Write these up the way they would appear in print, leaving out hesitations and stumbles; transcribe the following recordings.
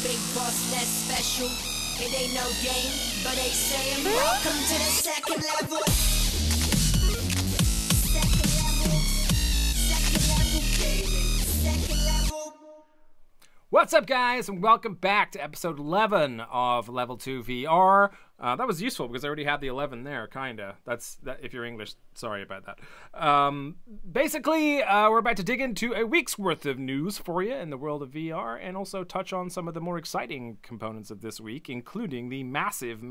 big boss that's special. It ain't no game, but they saying welcome to the second level. Second level gaming. Second level. What's up, guys, and welcome back to episode 11 of Level 2 VR. That was useful because I already had the 11 there, kinda. That's that. If you're English, sorry about that. Basically, we're about to dig into a week's worth of news for you in the world of VR, and also touch on some of the more exciting components of this week, including the massive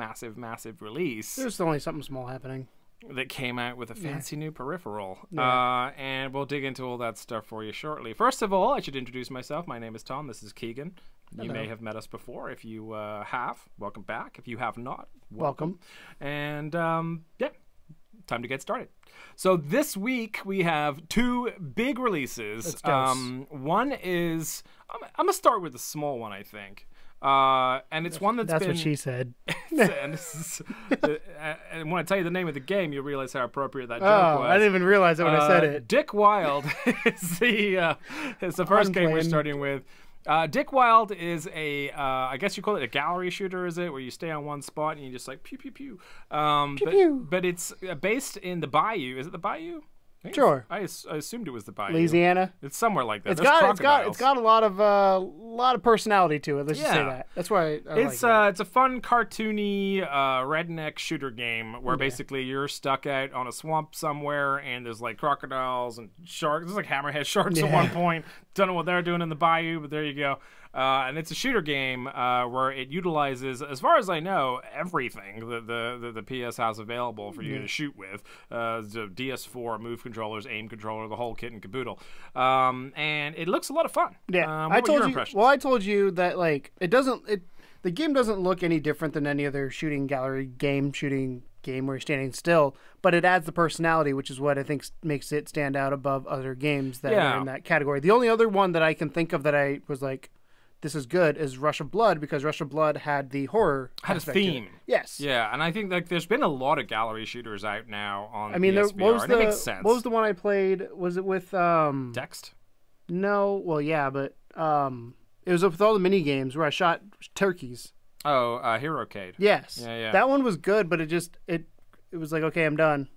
release. There's only something small happening That came out with a fancy new peripheral. Yeah. And we'll dig into all that stuff for you shortly. First of all, I should introduce myself. My name is Tom. This is Keegan. You Hello. may have met us before. If you have, welcome back. If you have not, Welcome. And yeah, time to get started. So this week we have two big releases. Let's go. One is, I'm going to start with the small one, I think. And it's one that's been... what she said. and, this is, and when I tell you the name of the game, you'll realize how appropriate that joke was. I didn't even realize it when I said it. Dick Wild is the first game we're starting with. Dick Wild is a, I guess you call it a gallery shooter, is it? Where you stay on one spot and you just like pew, pew, pew. Pew, pew. But it's based in the Bayou. Is it the Bayou? Sure. I assumed it was the Bayou. Louisiana. It's somewhere like that. It's got a lot of personality to it. Let's just say that. That's why it's a fun cartoony redneck shooter game where basically you're stuck out on a swamp somewhere and there's like crocodiles and sharks. There's like hammerhead sharks at one point. Don't know what they're doing in the bayou, but there you go. And it's a shooter game where it utilizes, as far as I know, everything the PS has available for you to shoot with. The DS4, move controllers, aim controller, the whole kit and caboodle. And it looks a lot of fun. Yeah, what were your impressions? Well, I told you that like the game doesn't look any different than any other shooting game where you're standing still, but it adds the personality, which is what I think makes it stand out above other games that are in that category. The only other one that I can think of that I was like, this is good, is Rush of Blood, because Rush of Blood had the horror had a theme. Yes. Yeah, and I think like there's been a lot of gallery shooters out now on PSVR, and it makes sense. What was the one I played? Was it with Dext? No, well yeah, but it was with all the mini games where I shot turkeys. Oh, HeroCade. Yes. Yeah. That one was good, but it was like, okay, I'm done.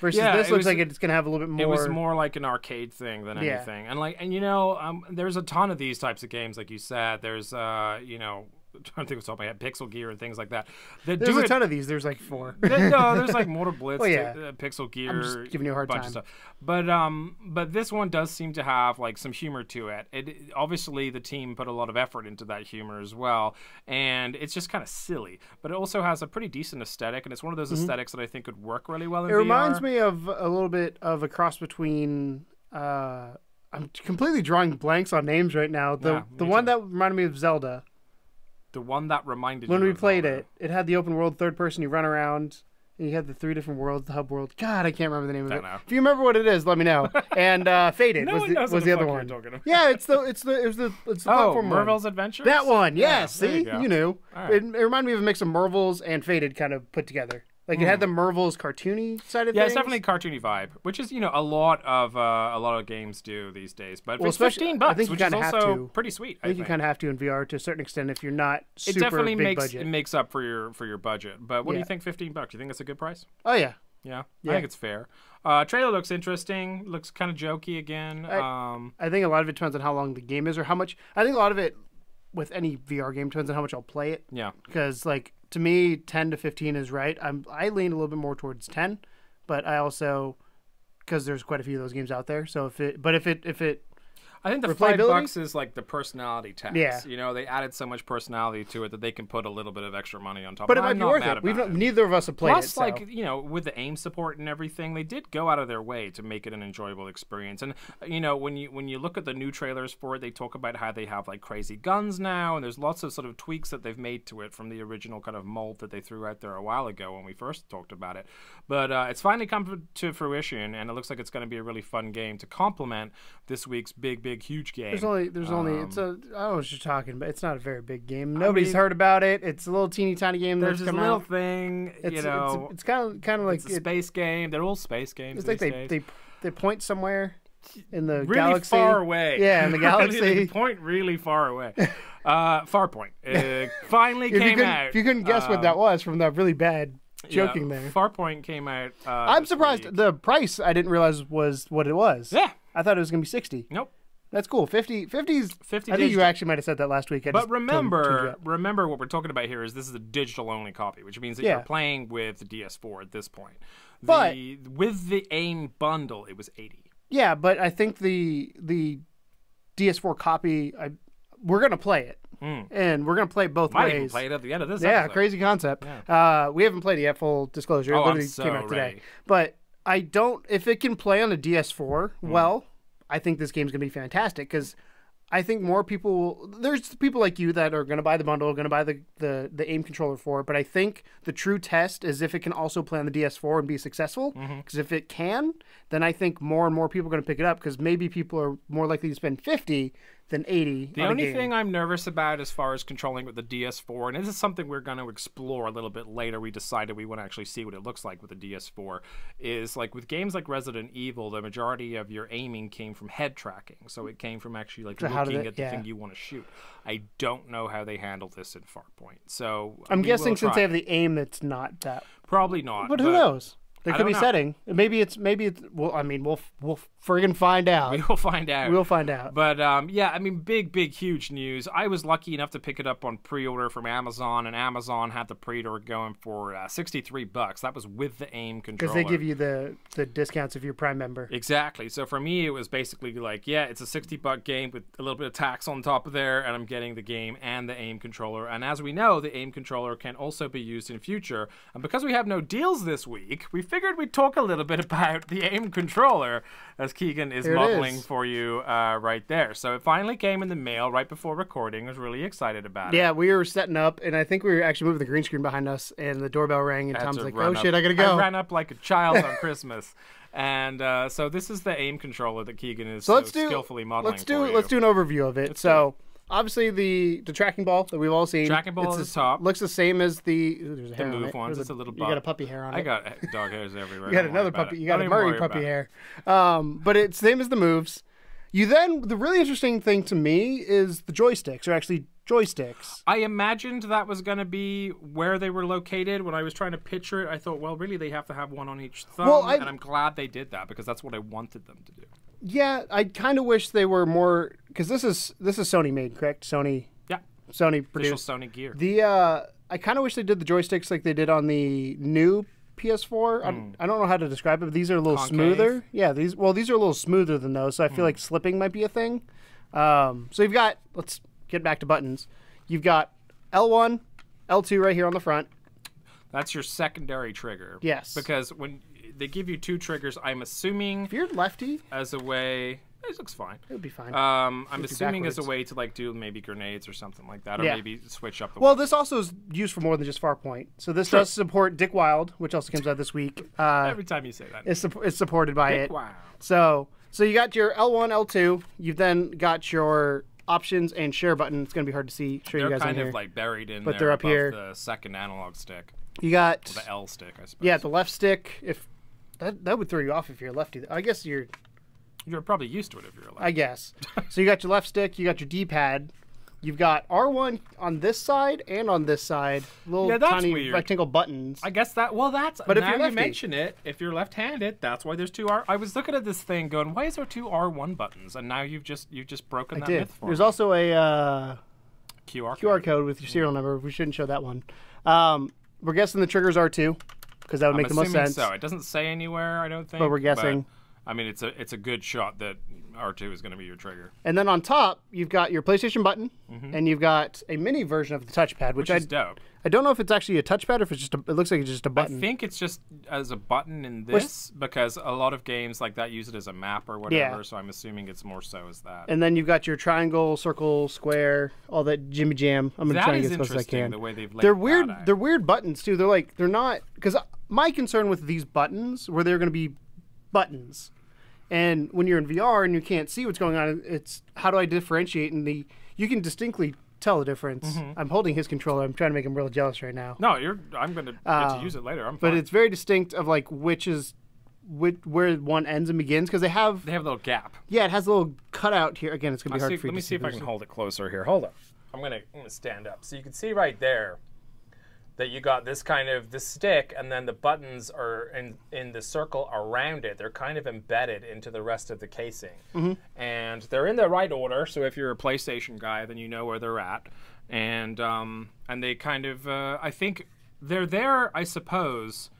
Versus this looks like it's gonna have a little bit more. It was more like an arcade thing than anything, and you know, there's a ton of these types of games, like you said. There's I'm trying to think of something. I had Pixel Gear and things like that. There's a ton of these. There's like 4. No, there's like Motor Blitz, Well, Pixel Gear. I'm just giving you a hard bunch time. Of stuff. But this one does seem to have like some humor to it. Obviously the team put a lot of effort into that humor as well, and it's just kind of silly. But it also has a pretty decent aesthetic, and it's one of those aesthetics that I think could work really well in VR. It reminds me of a little bit of a cross between. I'm completely drawing blanks on names right now. The one that reminded me of Zelda. The one that reminded when you we of played Zelda. it had the open world third person. You run around and you had the 3 different worlds, the hub world. God, I can't remember the name of it. Know. If you remember what it is, let me know. And Faded No one knows was what the the other fuck one. you're talking about. Yeah, it's the platform Merville's one. Adventures? That one, Yeah, yes. there See, go. you knew. All right. It reminded me of a mix of Merville's and Faded kind of put together. Like it had the Merville's cartoony side of things. Yeah, it's definitely a cartoony vibe, which is a lot of games do these days. But it's $15, I think you which is kinda have also to. pretty sweet. I think you kind of have to in VR to a certain extent if you're not super it definitely big budget. It makes up for your budget. But what do you Yeah. think? $15? Do you think it's a good price? Oh yeah. Yeah, Yeah. I think it's fair. Trailer looks interesting. Looks kind of jokey again. I think a lot of it depends on how long the game is or how much. I think a lot of it with any VR game depends on how much I'll play it. Yeah. Because like to me, 10 to 15 is right. I lean a little bit more towards 10, but I also because there's quite a few of those games out there. So if it I think the replayability? $5 is like the personality tax. Yeah. You know, they added so much personality to it that they can put a little bit of extra money on top. But it I'm might be not worth mad it. about it. Neither of us have played Plus, it. So. like, with the aim support and everything, they did go out of their way to make it an enjoyable experience. And, when you look at the new trailers for it, they talk about how they have, like, crazy guns now, and there's lots of sort of tweaks that they've made to it from the original kind of mold that they threw out there a while ago when we first talked about it. But it's finally come to fruition, and it looks like it's going to be a really fun game to complement this week's big, huge game. There's only I don't know what you're talking about. It's not a very big game. Nobody's heard about it. It's a little teeny tiny game. There's that's this come little out. thing, It's kind of like it's a space game. They're all space games. It's like they point somewhere in the really galaxy. far away. Yeah, in the galaxy. They point really far away. Farpoint. It finally came out. If you couldn't guess what that was from that really bad joking there. Farpoint came out. I'm surprised. week. The price I didn't realize was what it was. Yeah. I thought it was going to be 60. Nope. That's cool. 50's. 50 I think you digital. actually might have said that last week. But remember what we're talking about here is this is a digital-only copy, which means that you're playing with the DS4 at this point. But with the AIM bundle, it was 80. Yeah, but I think the DS4 copy, we're going to play it. And we're going to play it both Might ways. even play it at the end of this Yeah, episode. crazy concept. Yeah. We haven't played it yet, full disclosure. It literally came out today. ready. But I don't, if it can play on a DS4, well, I think this game's going to be fantastic because I think more people, there's people like you that are going to buy the bundle, going to buy the AIM controller for it, but I think the true test is if it can also play on the DS4 and be successful, because if it can, then I think more and more people are going to pick it up because maybe people are more likely to spend 50 than 80 The on a only game. thing I'm nervous about as far as controlling with the DS4, and this is something we're going to explore a little bit later, we decided we want to actually see what it looks like with the DS4, is like with games like Resident Evil, the majority of your aiming came from head tracking. So it came from actually like looking at the thing you want to shoot. I don't know how they handle this in Farpoint. So I'm we guessing will since try. they have the AIM, it's not that. Probably not. But who knows? There I could be don't know. setting. Maybe it's. Well, I mean, we'll friggin' find out. We will find out. We'll find out. But yeah, I mean, big, huge news. I was lucky enough to pick it up on pre-order from Amazon, and Amazon had the pre-order going for $63. That was with the AIM controller. Because they give you the discounts if you're a Prime member. Exactly. So for me, it was basically like, yeah, it's a $60 game with a little bit of tax on top of there, and I'm getting the game and the AIM controller. And as we know, the AIM controller can also be used in future. And because we have no deals this week, we figured we'd talk a little bit about the AIM controller, as Keegan is modeling for you right there. So it finally came in the mail right before recording. I was really excited about it. Yeah, we were setting up, and I think we were actually moving the green screen behind us, and the doorbell rang, and Had Tom's to like, run oh up. shit, I gotta go. I ran up like a child on Christmas. And so this is the AIM controller that Keegan is skillfully modeling let's do for you. Let's do an overview of it. So obviously the tracking ball that we've all seen. Tracking ball it's at the top. Looks the same as there's a hair on move it. ones. There's It's a little You got a puppy hair on it. I got dog hairs everywhere. You got Don't another worry about puppy. it. You got Don't a even Murray worry puppy about it. hair. But it's same as the moves. The really interesting thing to me is the joysticks are actually joysticks. I imagined that was going to be where they were located. When I was trying to picture it, I thought, well, really, they have to have one on each thumb. And I'm glad they did that because that's what I wanted them to do. Yeah, I kind of wish they were more, because this is Sony made, correct? Sony Official produced. Sony gear. I kind of wish they did the joysticks like they did on the new PS4. I don't know how to describe it, but these are a little smoother. Yeah, these are a little smoother than those, so I feel like slipping might be a thing. So you've got, let's get back to buttons. You've got L1, L2 right here on the front. That's your secondary trigger. Yes. Because when they give you two triggers, I'm assuming If you're lefty, as a way... This looks fine. it would be fine. I'm Flip you assuming as a backwards. way to like do maybe grenades or something like that, or Yeah. maybe switch up the Well, this also is used for more than just Farpoint. So this does support Dick Wild, which also comes out this week. Every time you say that. It's supported by it. Wow. So you got your L1, L2. You've then got your options and share button. It's going to be hard to see. Show you They're guys kind in of here. like buried in But there they're up above here. the second analog stick. You got Or the L stick, I suppose. yeah, the left stick. If that would throw you off if you're a lefty. I guess you're. You're probably used to it if you're a lefty. I guess. So you got your left stick. You got your D-pad. You've got R1 on this side and on this side. Little that's tiny weird. rectangle buttons. I guess that. Well, that's. But if now you're you lefty- mention it, if you're left-handed, that's why there's two R. I was looking at this thing, going, "Why is there two R1 buttons?" And now you've just broken that did. myth for There's me. also a QR code with your serial number. We shouldn't show that one. We're guessing the triggers are two because that would I'm make the most assuming sense. so. It doesn't say anywhere, I don't think. But we're guessing. I mean, it's a good shot that R2 is going to be your trigger. And then on top, you've got your PlayStation button, and you've got a mini version of the touchpad, which is dope. I don't know if it's actually a touchpad or if it's just it looks like it's just a button. I think it's just as a button in this because a lot of games like that use it as a map or whatever. Yeah. So I'm assuming it's more so as that. And then you've got your triangle, circle, square, all that jimmy jam. I'm gonna That try and is get as close as I interesting can. the way they've laid They're that weird. out. They're weird buttons too. They're not because my concern with these buttons were they're going to be buttons, and when you're in VR and you can't see what's going on, it's how do I differentiate? And you can distinctly tell the difference. I'm holding his controller. I'm trying to make him real jealous right now. No, I'm going to get to use it later. I'm fine. But it's very distinct of like where one ends and begins because they have a little gap. yeah, it has a little cutout here. Again, it's gonna be hard for you Let me to see if I can hold it closer here. Hold on. I'm gonna stand up so you can see right there that you got this kind of the stick, and then the buttons are in the circle around it. They're kind of embedded into the rest of the casing, and they're in the right order. So if you're a PlayStation guy, then you know where they're at, and they kind of I think they're there, I suppose,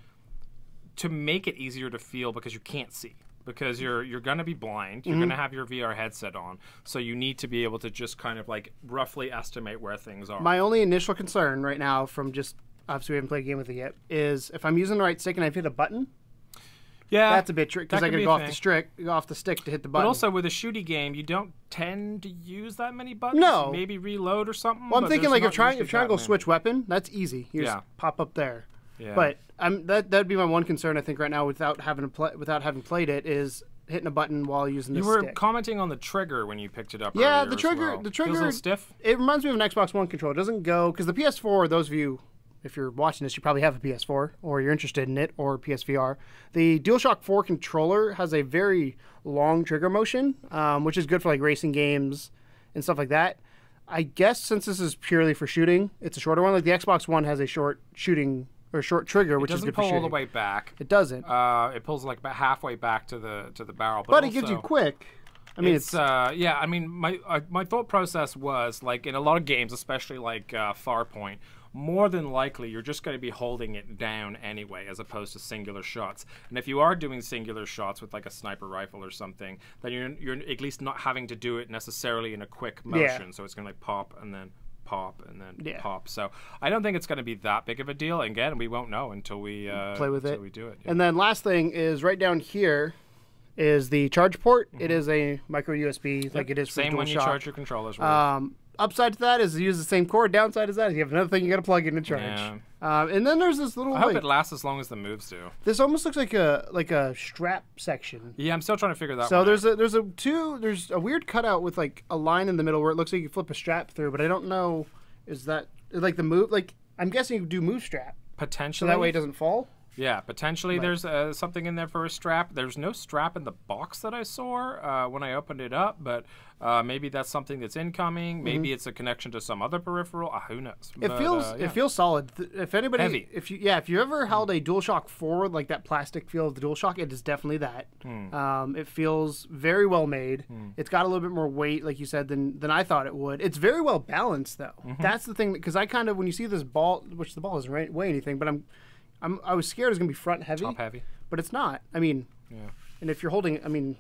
to make it easier to feel because you can't see. Because you're going to be blind, you're going to have your VR headset on, so you need to be able to just kind of like roughly estimate where things are. My only initial concern right now, from just obviously we haven't played a game with it yet, is if I'm using the right stick and I've hit a button. Yeah, that's a bit tricky because I could go off the stick to hit the button. But also with a shooty game, you don't tend to use that many buttons. No, maybe reload or something. Well, I'm thinking like if trying to go switch weapon, that's easy. You just pop up there. Yeah. But that'd be my one concern, I think, right now without having played it, is hitting a button while using the stick. You were commenting on the trigger when you picked it up. Yeah, the trigger feels a little stiff. It reminds me of an Xbox One controller. It doesn't go because the PS4. Those of you, if you're watching this, you probably have a PS4 or you're interested in it, or PSVR. The DualShock 4 controller has a very long trigger motion, which is good for like racing games and stuff like that. I guess since this is purely for shooting, it's a shorter one. Like the Xbox One has a short shooting or short trigger, which is good for shooting. It doesn't pull all the way back. It doesn't. It pulls like about halfway back to the barrel. But it gives you quick. I mean, it's yeah. I mean, my thought process was like in a lot of games, especially like Farpoint, more than likely you're just going to be holding it down anyway, as opposed to singular shots. And if you are doing singular shots with like a sniper rifle or something, then you're at least not having to do it necessarily in a quick motion. Yeah. So it's going to like pop and then pop and then pop. So I don't think it's going to be that big of a deal. And again, we won't know until we play with it. Until we do it. Yeah. And then last thing is right down here is the charge port. It is a micro USB, like it is for same when you DualShock. charge your controllers. Right? Upside to that is use the same cord. Downside is that is you have another thing you got to plug in and charge. Yeah. And then there's this little. I hope it lasts as long as the moves do. This almost looks like a strap section. Yeah, I'm still trying to figure that. So one there's out. there's a weird cutout with like a line in the middle where it looks like you flip a strap through, but I don't know. Is that like the move? Like I'm guessing you do move strap potentially. So that way it doesn't fall. Yeah, potentially there's something in there for a strap. There's no strap in the box that I saw when I opened it up, but maybe that's something that's incoming. Maybe it's a connection to some other peripheral. Who knows? It feels solid. If anybody, heavy. If you ever held a DualShock 4, like that plastic feel of the DualShock, it is definitely that. It feels very well made. It's got a little bit more weight, like you said, than I thought it would. It's very well balanced, though. That's the thing, because I kind of, when you see this ball, which the ball doesn't weigh anything, but I was scared it was going to be front heavy. Top heavy. But it's not. I mean, and if you're holding it, I mean,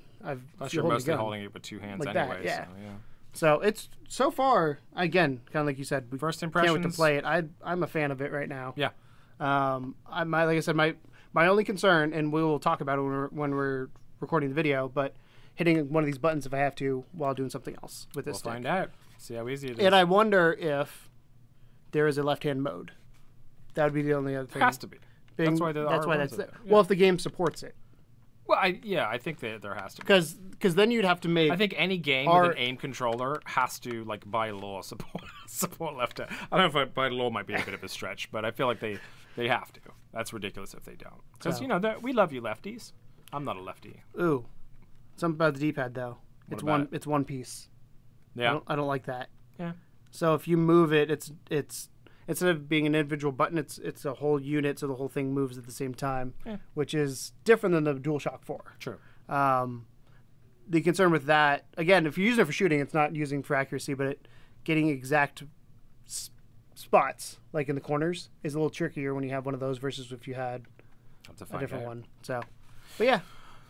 you're mostly holding it with two hands like anyway. That, yeah. So, yeah. So it's, so far, again, kind of like you said, first impressions. Can't wait to play it. I'm a fan of it right now. Yeah. Like I said, my only concern, and we will talk about it when we're recording the video, but hitting one of these buttons if I have to while doing something else with this stick. We'll find out. See how easy it is. And I wonder if there is a left-hand mode. That would be the only other thing. There has to be. That's why that's there. Yeah. Well, if the game supports it. Well, I think that there has to be. Because then you'd have to make. I think any game with an aim controller has to, like, by law, support left hand. I don't know if by law might be a bit of a stretch, but I feel like they have to. That's ridiculous if they don't. Because, we love you lefties. I'm not a lefty. Ooh. Something about the D-pad, though. It's one piece. Yeah. I don't like that. Yeah. So if you move it, it's instead of being an individual button, it's a whole unit, so the whole thing moves at the same time, which is different than the DualShock 4. True. The concern with that, again, if you're using it for shooting, it's not using for accuracy, but getting exact spots, like in the corners, is a little trickier when you have one of those versus if you had a different one. So, but yeah.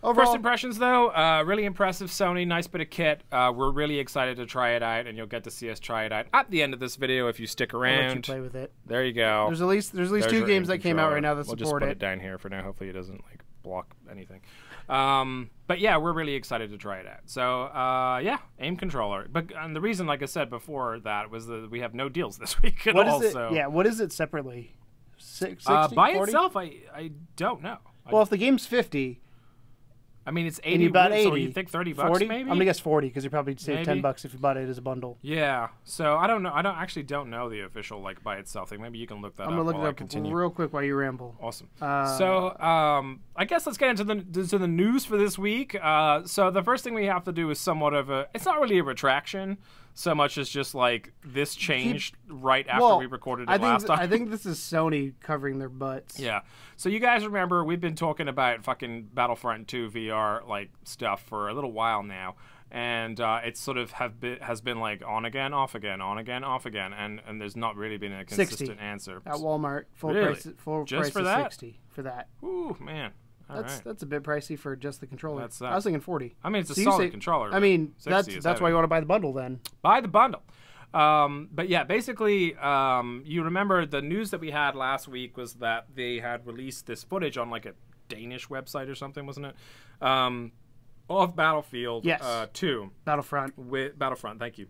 Overall, first impressions, though, really impressive. Sony, nice bit of kit. We're really excited to try it out, and you'll get to see us try it out at the end of this video if you stick around. I'll let you play with it. There you go. There's at least two games that came out right now that support it. We'll just put it down here for now. Hopefully it doesn't like block anything. But yeah, we're really excited to try it out. So yeah, aim controller. But and the reason, like I said before, that was that we have no deals this week at all. So. Yeah, what is it separately? 60, by 40? itself, I don't know. Well, if the game's 50. I mean, it's 80. And you bought 80. So you think 30 bucks 40? maybe? I'm gonna guess 40 because you probably save $10 if you bought it as a bundle. Yeah. So I don't know. I don't know the official like by itself thing. Maybe you can look that up. I'm gonna look it up real quick while you ramble. Awesome. So I guess let's get into the news for this week. So the first thing we have to do is somewhat of a. It's not really a retraction so much as just like this changed right after we recorded it last time. I think this is Sony covering their butts. Yeah. So you guys remember we've been talking about fucking Battlefront 2 VR like stuff for a little while now. And it sort of has been like on again, off again, on again, off again, and there's not really been a consistent answer. At Walmart, full Really? price, full Just price for is that? 60 for that. Ooh, man. All right. That's a bit pricey for just the controller. That's I was thinking 40. I mean, it's a So you solid say- controller. I mean, 60 is that's why heavy. you want to buy the bundle then. Buy the bundle. But yeah, basically, you remember the news that we had last week was that they had released this footage on like a Danish website or something, wasn't it? Of Battlefield Yes. 2. Battlefront. With Battlefront, thank you.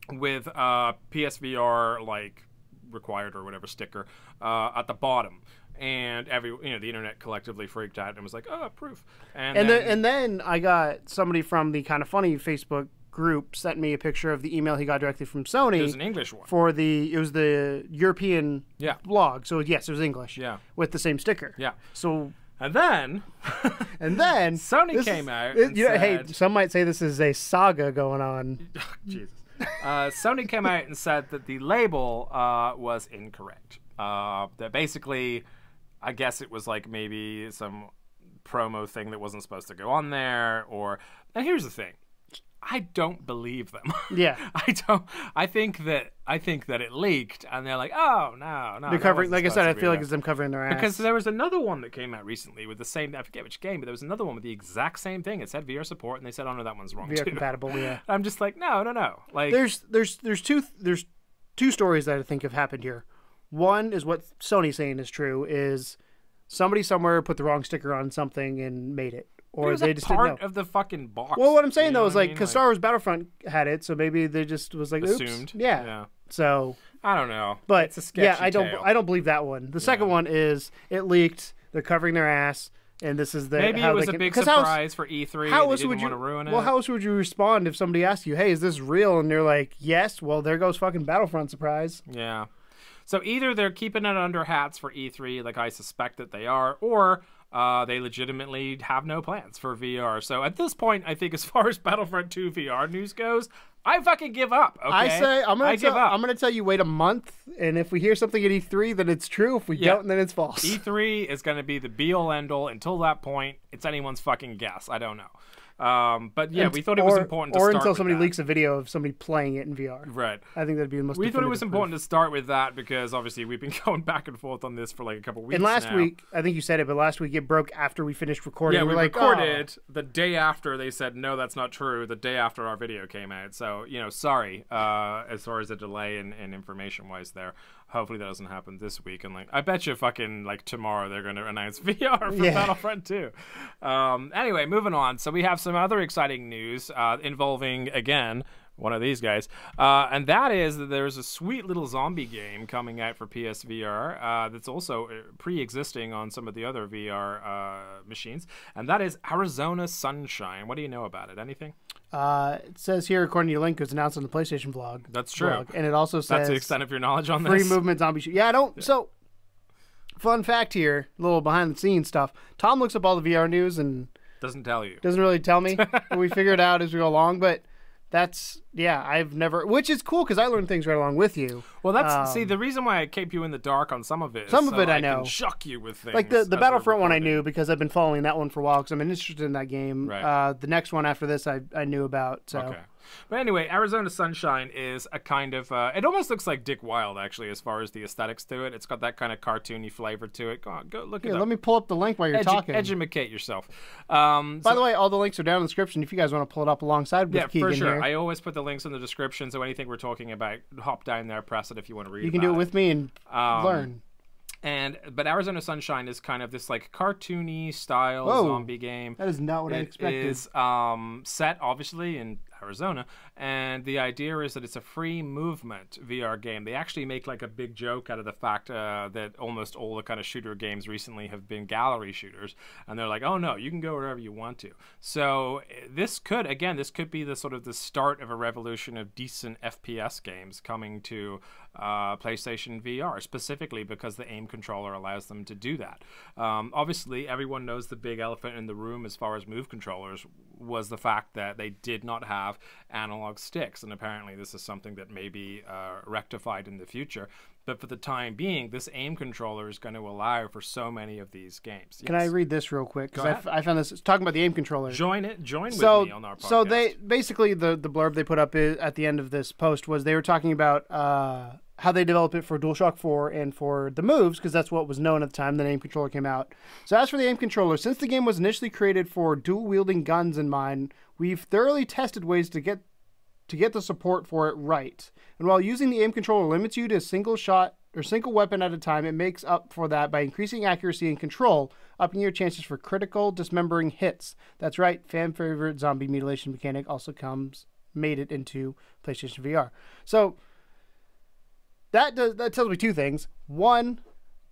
With PSVR like required or whatever sticker at the bottom. And the internet collectively freaked out and was like, "Oh, proof." And then I got somebody from the Kind of Funny Facebook group sent me a picture of the email he got directly from Sony. It was an English one. It was the European blog. So yes, it was English. Yeah. With the same sticker. Yeah. So And then Sony came out and hey, said- some might say this is a saga going on. Jesus. Sony came out and said that the label was incorrect. That basically, I guess it was like maybe some promo thing that wasn't supposed to go on there. And here's the thing. I don't believe them. Yeah. I think that it leaked, and they're like, "Oh no." They're covering, like I said, I feel like it's them covering their ass. Because there was another one that came out recently with the same, I forget which game, but there was another one with the exact same thing. It said VR support, and they said, "Oh no, that one's wrong VR too." compatible, yeah. I'm just like, no. Like, There's two stories that I think have happened here. One is what Sony's saying is true, is somebody somewhere put the wrong sticker on something and made it. Or it was they just part didn't know. of the fucking box. Well, what I'm saying you know though is what I like, mean? because Star Wars Battlefront had it, so maybe they just was like, oops. Assumed. Yeah. So, I don't know. but It's a sketchy I tale. don't believe that one. The second one is it leaked. They're covering their ass, and this is the Maybe how it was they a can, big 'cause surprise for E3. How They else didn't would you want to ruin it. Well, how else would you respond if somebody asked you, "Hey, is this real?" And they're like, "Yes." Well, there goes fucking Battlefront surprise. Yeah. So either they're keeping it under hats for E3, like I suspect that they are, or they legitimately have no plans for VR. So at this point, I think as far as Battlefront 2 VR news goes, I fucking give up. Okay? I say I'm give up. gonna tell you wait a month, and if we hear something at E3, then it's true. If we don't, then it's false. E3 is going to be the be-all, end-all. Until that point, it's anyone's fucking guess. I don't know. But yeah, we thought it was important to or start until with somebody that. leaks a video of somebody playing it in VR. Right. I think that'd be the most. We thought it was definitive important proof. to start with that because obviously we've been going back and forth on this for like a couple weeks And last now. week, I think you said it, but last week it broke after we finished recording. Yeah, we We're like, recorded the day after they said, no, that's not true, the day after our video came out. So, sorry as far as the delay and information-wise there. Hopefully that doesn't happen this week. And, I bet you fucking, tomorrow they're going to announce VR for Battlefront 2. Anyway, moving on. So we have some other exciting news involving, again, one of these guys. And that is that there's a sweet little zombie game coming out for PSVR that's also pre-existing on some of the other VR machines. And that is Arizona Sunshine. What do you know about it? Anything? It says here, according to your link, it was announced on the PlayStation blog. That's true. Blog, and it also says That's the extent of your knowledge on free this? movement zombie shoot. Yeah, I don't. So, fun fact here, a little behind the scenes stuff. Tom looks up all the VR news and Doesn't tell you. doesn't really tell me. We figure it out as we go along, but that's I've never, which is cool because I learn things right along with you. Well, that's see the reason why I kept you in the dark on some of it. Is Some of so it I can know. shock you with things. Like the as we're Battlefront one I recording. knew because I've been following that one for a while because I'm interested in that game. Right. The next one after this I knew about. So. Okay. But anyway, Arizona Sunshine is a kind of it almost looks like Dick Wilde actually as far as the aesthetics to it. It's got that kind of cartoony flavor to it. Go on, go look it Yeah, up. let me pull up the link while you're talking. Educate yourself. By the way, all the links are down in the description if you guys want to pull it up alongside with yeah, Keegan for sure. here. I always put the links in the description, so anything we're talking about, hop down there, press it if you want to read. You can do it about with me and learn. But Arizona Sunshine is kind of this cartoony style Whoa. zombie game. That is not what I expected. It is set obviously in Arizona, and the idea is that it's a free movement VR game. They actually make a big joke out of the fact that almost all the kind of shooter games recently have been gallery shooters, and they're like, oh no, you can go wherever you want to. So this could be the sort of the start of a revolution of decent FPS games coming to PlayStation VR, specifically because the aim controller allows them to do that. Obviously, everyone knows the big elephant in the room as far as Move controllers was the fact that they did not have have analog sticks, and apparently this is something that may be rectified in the future. But for the time being, this aim controller is going to allow for so many of these games. Can I read this real quick? Because I found this. It's talking about the aim controller. Join with me on our podcast. So they basically the blurb they put up at the end of this post was they were talking about how they developed it for DualShock 4 and for the moves, because that's what was known at the time the aim controller came out. So as for the aim controller, since the game was initially created for dual-wielding guns in mind, we've thoroughly tested ways to get the support for it right. And while using the aim controller limits you to a single shot or single weapon at a time, it makes up for that by increasing accuracy and control, upping your chances for critical dismembering hits. That's right, fan favorite zombie mutilation mechanic also made it into PlayStation VR. So that tells me two things. One,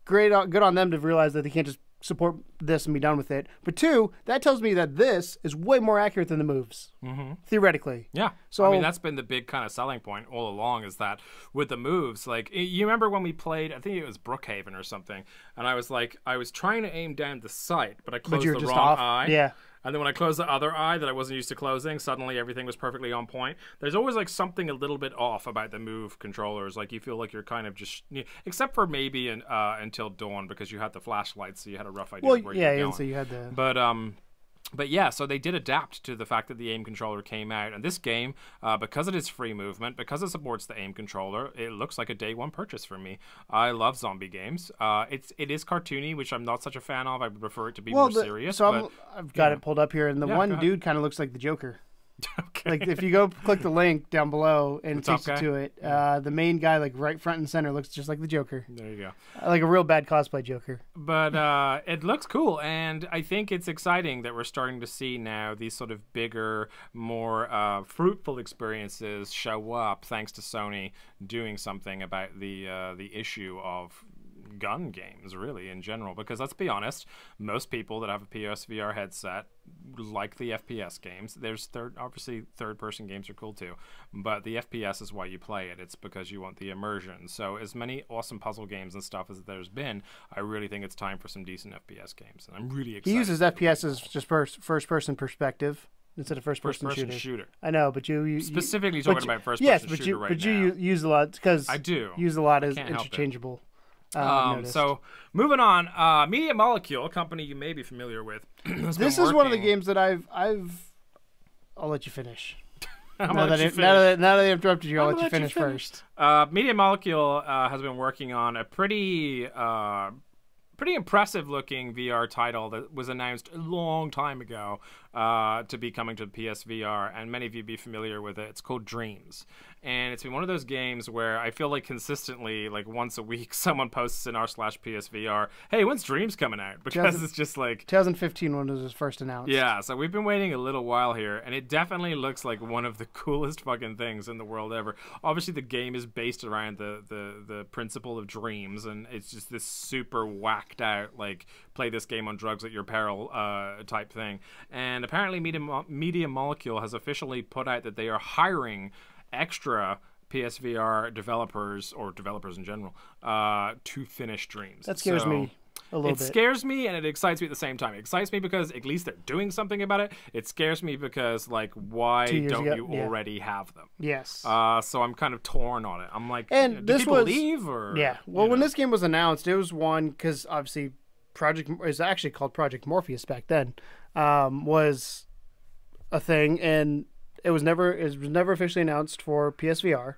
good on them to realize that they can't just support this and be done with it. But two, that tells me that this is way more accurate than the moves, theoretically. Yeah. So I mean, that's been the big kind of selling point all along, is that with the moves, like, you remember when we played, I think it was Brookhaven or something, and I was trying to aim down the sight, but I closed the wrong eye. Yeah. And then when I closed the other eye that I wasn't used to closing, suddenly everything was perfectly on point. There's always like something a little bit off about the move controllers. Like you feel like you're kind of just, except for maybe Until Dawn, because you had the flashlights, so you had a rough idea of where you were going. And so you had the. But yeah, so they did adapt to the fact that the aim controller came out. And this game, because it is free movement, because it supports the aim controller, it looks like a day one purchase for me. I love zombie games. It is cartoony, which I'm not such a fan of. I would prefer it to be more serious. So I've got it pulled up here, and the one dude kind of looks like the Joker. Okay. Like if you go click the link down below and it takes you to it, the main guy, like right front and center, looks just like the Joker. There you go. Like a real bad cosplay Joker. But it looks cool, and I think it's exciting that we're starting to see now these sort of bigger, more fruitful experiences show up, thanks to Sony doing something about the issue of gun games, really, in general. Because let's be honest, most people that have a PSVR headset like the FPS games. There's obviously third-person games are cool too, but the FPS is why you play it. It's because you want the immersion. So as many awesome puzzle games and stuff as there's been, I really think it's time for some decent FPS games, and I'm really excited. He uses FPS as just first-person perspective instead of first-person shooter. I know, but you specifically talking about first-person shooter right now. But you use a lot because I do use a lot as interchangeable. So moving on, Media Molecule, a company you may be familiar with. This is one of the games that I'll let you finish. Now that I interrupted you, I'll let you finish first. Media Molecule has been working on a pretty impressive looking VR title that was announced a long time ago to be coming to PSVR, and many of you be familiar with it. It's called Dreams. And it's been one of those games where I feel like consistently, like once a week, someone posts in r/PSVR, hey, when's Dreams coming out? Because it's just like 2015 when it was first announced. Yeah, so we've been waiting a little while here, and it definitely looks like one of the coolest fucking things in the world ever. Obviously, the game is based around the principle of dreams, and it's just this super whacked out, like, play this game on drugs at your peril type thing. And apparently Media Molecule has officially put out that they are hiring extra PSVR developers, or developers in general, to finish Dreams. That scares me a little bit. It scares me, and it excites me at the same time. It excites me because at least they're doing something about it. It scares me because, like, why don't you already have them? Yes. So I'm kind of torn on it. I'm like, and do people leave? Or, yeah. Well, when this game was announced, it was one, because obviously it was actually called Project Morpheus back then, was a thing, and it was never officially announced for PSVR.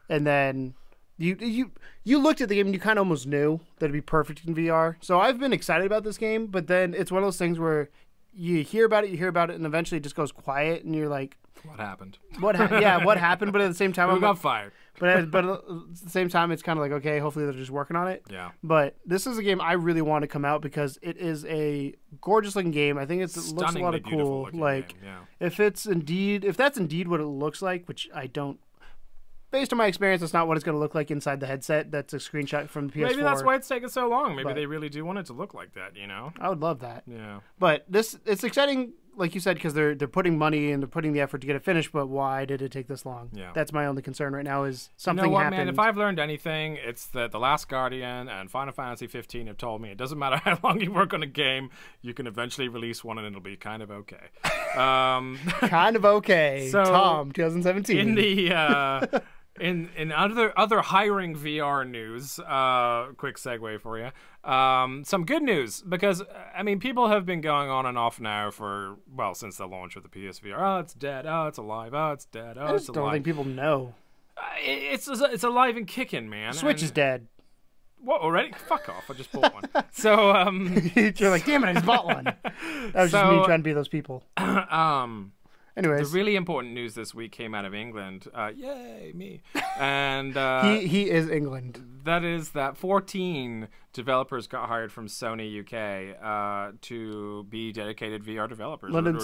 And then you looked at the game and you kind of almost knew that it'd be perfect in VR. So I've been excited about this game, but then it's one of those things where you hear about it, and eventually it just goes quiet, and you're like, what happened? What happened? But at the same time, who got fired? But at the same time, it's kind of like, okay, hopefully they're just working on it. Yeah. But this is a game I really want to come out because it is a gorgeous looking game. I think it looks a lot of cool. Like, game, yeah. if that's indeed what it looks like, which I don't. Based on my experience, it's not what it's going to look like inside the headset. That's a screenshot from the PS4. Maybe that's why it's taking so long. Maybe they really do want it to look like that, you know? I would love that. Yeah. But it's exciting. like you said, because they're putting money and they're putting the effort to get it finished. But why did it take this long? Yeah. That's my only concern right now. Is something you know what, happened? man? If I've learned anything, it's that The Last Guardian and Final Fantasy 15 have told me it doesn't matter how long you work on a game, you can eventually release one and it'll be kind of okay. Kind of okay. So, Tom, 2017. In the in other hiring VR news, quick segue for you. Some good news, because I mean, people have been going on and off now for, well, since the launch of the PSVR. Oh, it's dead. Oh, it's alive. Oh, it's dead. Oh, I it's just alive. don't think people know. It's alive and kicking, man. Switch is dead. What, already? Fuck off! I just bought one. So you're like, damn it, I just bought one. That was just me trying to be those people. Anyways, the really important news this week came out of England. Yay, me! And he is England. That is that 14 developers got hired from Sony UK to be dedicated VR developers. London,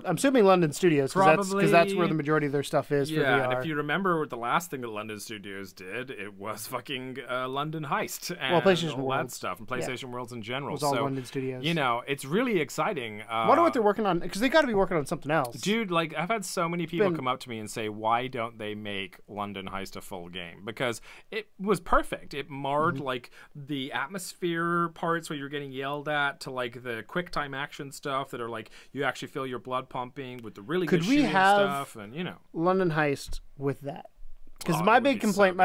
I'm assuming London Studios, because that's where the majority of their stuff is for VR. Yeah, and if you remember the last thing that London Studios did, it was fucking London Heist and PlayStation all Worlds. that stuff, and PlayStation Worlds in general. It was all London Studios. You know, it's really exciting. I wonder what they're working on, because they got to be working on something else. Dude, like, I've had so many people come up to me and say, why don't they make London Heist a full game? Because it was perfect. It marred, like, the atmosphere parts where you're getting yelled at to, like, the quick time action stuff that are, like, you actually feel your blood pumping with the really good shooting stuff, and, you know. London Heist with that? Because my big complaint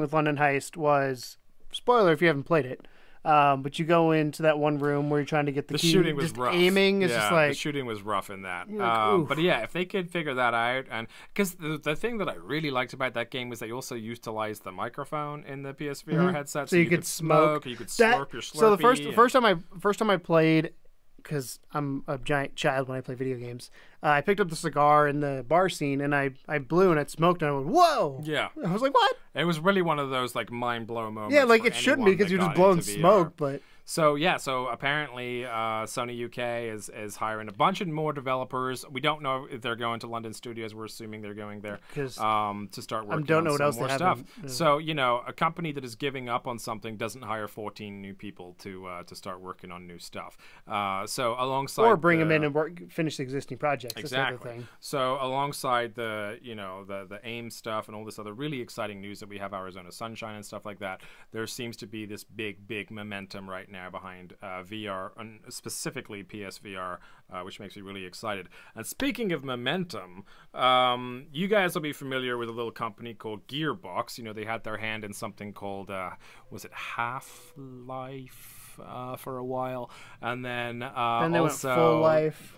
with London Heist was, spoiler if you haven't played it, but you go into that one room where you're trying to get the key. Shooting was just rough. Aiming is just like, the shooting was rough in that. Like, but yeah, if they could figure that out, and because the thing that I really liked about that game was they also utilized the microphone in the PSVR headset, so you could smoke, or you could slurp your Slurpee. So the first time I played, because I'm a giant child when I play video games, I picked up the cigar in the bar scene and I blew and it smoked and I went, whoa! Yeah. I was like, what? It was really one of those like mind blow moments. Yeah, like it shouldn't be because you're just blowing smoke, but. So yeah, so apparently Sony UK is hiring a bunch of more developers. We don't know if they're going to London Studios. We're assuming they're going there to start working on some more stuff. So, you know, a company that is giving up on something doesn't hire 14 new people to start working on new stuff. So alongside or bring them in and finish the existing projects. Exactly. That's the other thing. So alongside the the AIM stuff and all this other really exciting news that we have, Arizona Sunshine and stuff like that, there seems to be this big momentum right now behind VR, and specifically PSVR, which makes me really excited. And speaking of momentum, you guys will be familiar with a little company called Gearbox. You know, they had their hand in something called, was it Half-Life? For a while, and then they also went Full Life.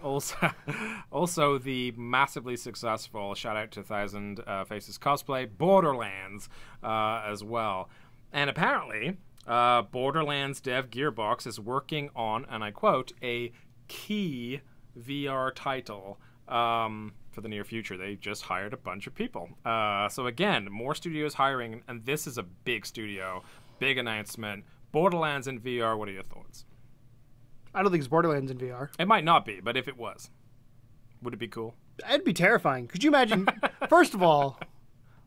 Also the massively successful, shout out to Thousand Faces Cosplay, Borderlands as well. And apparently Borderlands Dev Gearbox is working on, and I quote, a key VR title for the near future. They just hired a bunch of people. So again, more studios hiring, and this is a big studio, big announcement. Borderlands in VR, what are your thoughts? I don't think it's Borderlands in VR. It might not be, but if it was, would it be cool? It'd be terrifying. Could you imagine? First of all,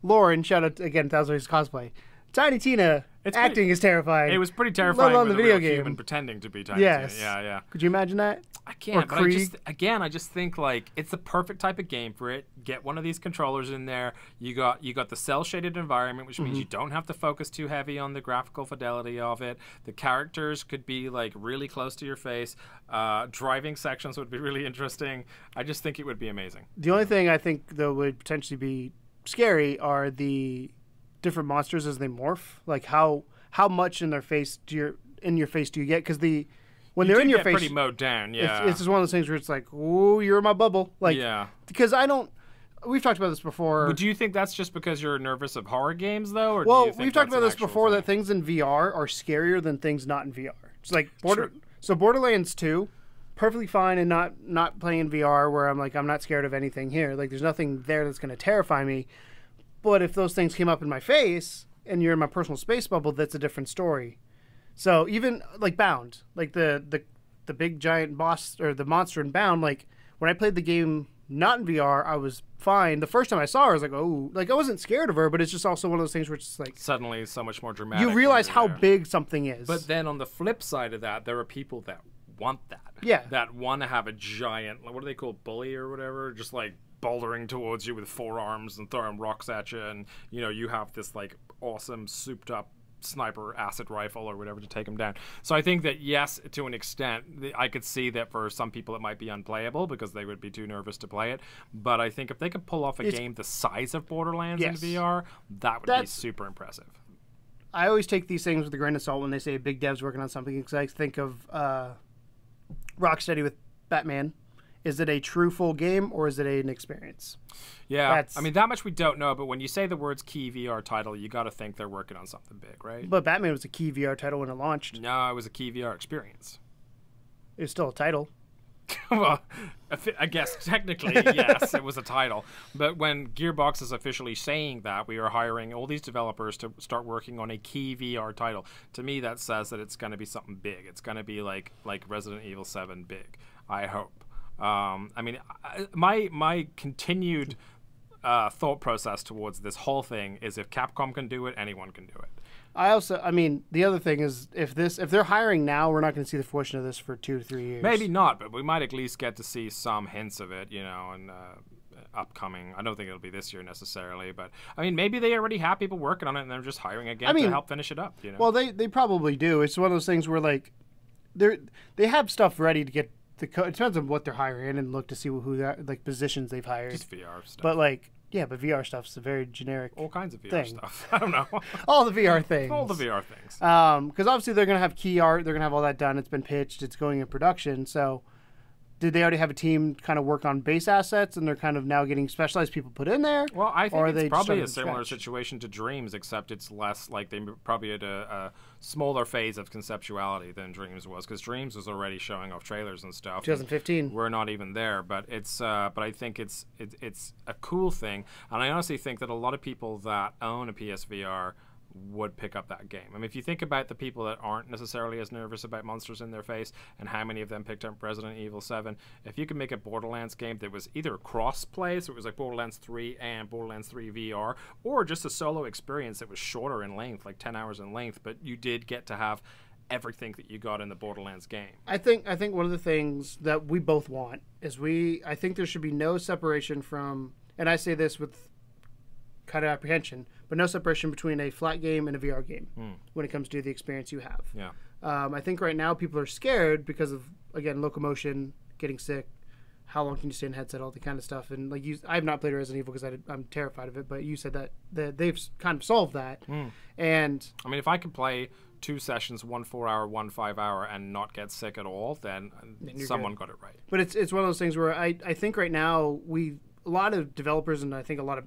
Lauren, shout out again, Thousand Faces Cosplay. Tiny Tina acting is terrifying. It was pretty terrifying with the video real game. Human pretending to be Tiny Yes. Tina. Yeah. Could you imagine that? I can't, but Krieg. I just think like it's the perfect type of game for it. Get one of these controllers in there. You got the cell shaded environment, which means you don't have to focus too heavy on the graphical fidelity of it. The characters could be like really close to your face. Driving sections would be really interesting. I just think it would be amazing. The only thing I think that would potentially be scary are the different monsters as they morph. Like how much in your face do you get? Because when they're in your face, pretty mowed down. Yeah, it's just one of those things where it's like, oh, you're in my bubble. Like, yeah, because I don't. We've talked about this before. But do you think that's just because you're nervous of horror games, though? Or well, do you think we've talked about this before, thing? that things in VR are scarier than things not in VR. It's like Borderlands 2, perfectly fine and not playing in VR where I'm like, I'm not scared of anything here. Like, there's nothing there that's going to terrify me. But if those things came up in my face and you're in my personal space bubble, that's a different story. So even like Bound, like the big giant boss or the monster in Bound, like when I played the game not in VR, I was fine. The first time I saw her, I was like, oh, like I wasn't scared of her, but it's just also one of those things where it's just like suddenly so much more dramatic. You realize how big something is. But then on the flip side of that, there are people that want that. Yeah. that want to have a giant, what do they call, bully or whatever, just like bouldering towards you with 4 arms and throwing rocks at you, and you have this like awesome souped up sniper acid rifle or whatever to take them down. So I think that, yes, to an extent, I could see that for some people it might be unplayable because they would be too nervous to play it. But I think if they could pull off a game the size of Borderlands in VR, that would be super impressive. I always take these things with a grain of salt when they say big dev's working on something, because I think of Rocksteady with Batman. Is it a true full game, or is it an experience? Yeah, I mean, that much we don't know, but when you say the words key VR title, you got to think they're working on something big, right? But Batman was a key VR title when it launched. No, it was a key VR experience. It was still a title. Well, I guess technically, yes, it was a title. But when Gearbox is officially saying that we are hiring all these developers to start working on a key VR title, to me that says that it's going to be something big. It's going to be like Resident Evil 7 big, I hope. I mean, my continued thought process towards this whole thing is if Capcom can do it, anyone can do it. I mean, the other thing is if they're hiring now, we're not going to see the fruition of this for 2 to 3 years. Maybe not, but we might at least get to see some hints of it, and upcoming. I don't think it'll be this year necessarily, but I mean, maybe they already have people working on it and they're just hiring again to help finish it up. Well, they probably do. It's one of those things where like they have stuff ready to get. It depends on what they're hiring and look to see who that like positions they've hired. Just VR stuff. But like, yeah, but VR stuff's a very generic. All kinds of VR stuff. I don't know. All the VR things. All the VR things. Because obviously they're gonna have key art. They're gonna have all that done. It's been pitched. It's going in production. So, did they already have a team kind of work on base assets and they're kind of now getting specialized people put in there? Well, I think it's probably a similar situation to Dreams, except it's less like they probably had a smaller phase of conceptuality than Dreams was, because Dreams was already showing off trailers and stuff. 2015. We're not even there, but it's but I think it's a cool thing, and I honestly think that a lot of people that own a PSVR would pick up that game. I mean, if you think about the people that aren't necessarily as nervous about monsters in their face and how many of them picked up Resident Evil 7, if you could make a Borderlands game that was either cross-play, so it was like Borderlands 3 and Borderlands 3 VR, or just a solo experience that was shorter in length, like 10 hours in length, but you did get to have everything that you got in the Borderlands game. I think one of the things that we both want is I think there should be no separation from, and I say this with kind of apprehension, but no separation between a flat game and a VR game when it comes to the experience you have. Yeah. I think right now people are scared because of, again, locomotion, getting sick, how long can you stay in a headset, all the kind of stuff. And like I have not played Resident Evil because I'm terrified of it, but you said that they've kind of solved that. And I mean, if I could play 2 sessions, 1 4-hour, 1 5-hour, and not get sick at all, then someone got it right. But it's one of those things where I think right now a lot of developers and I think a lot of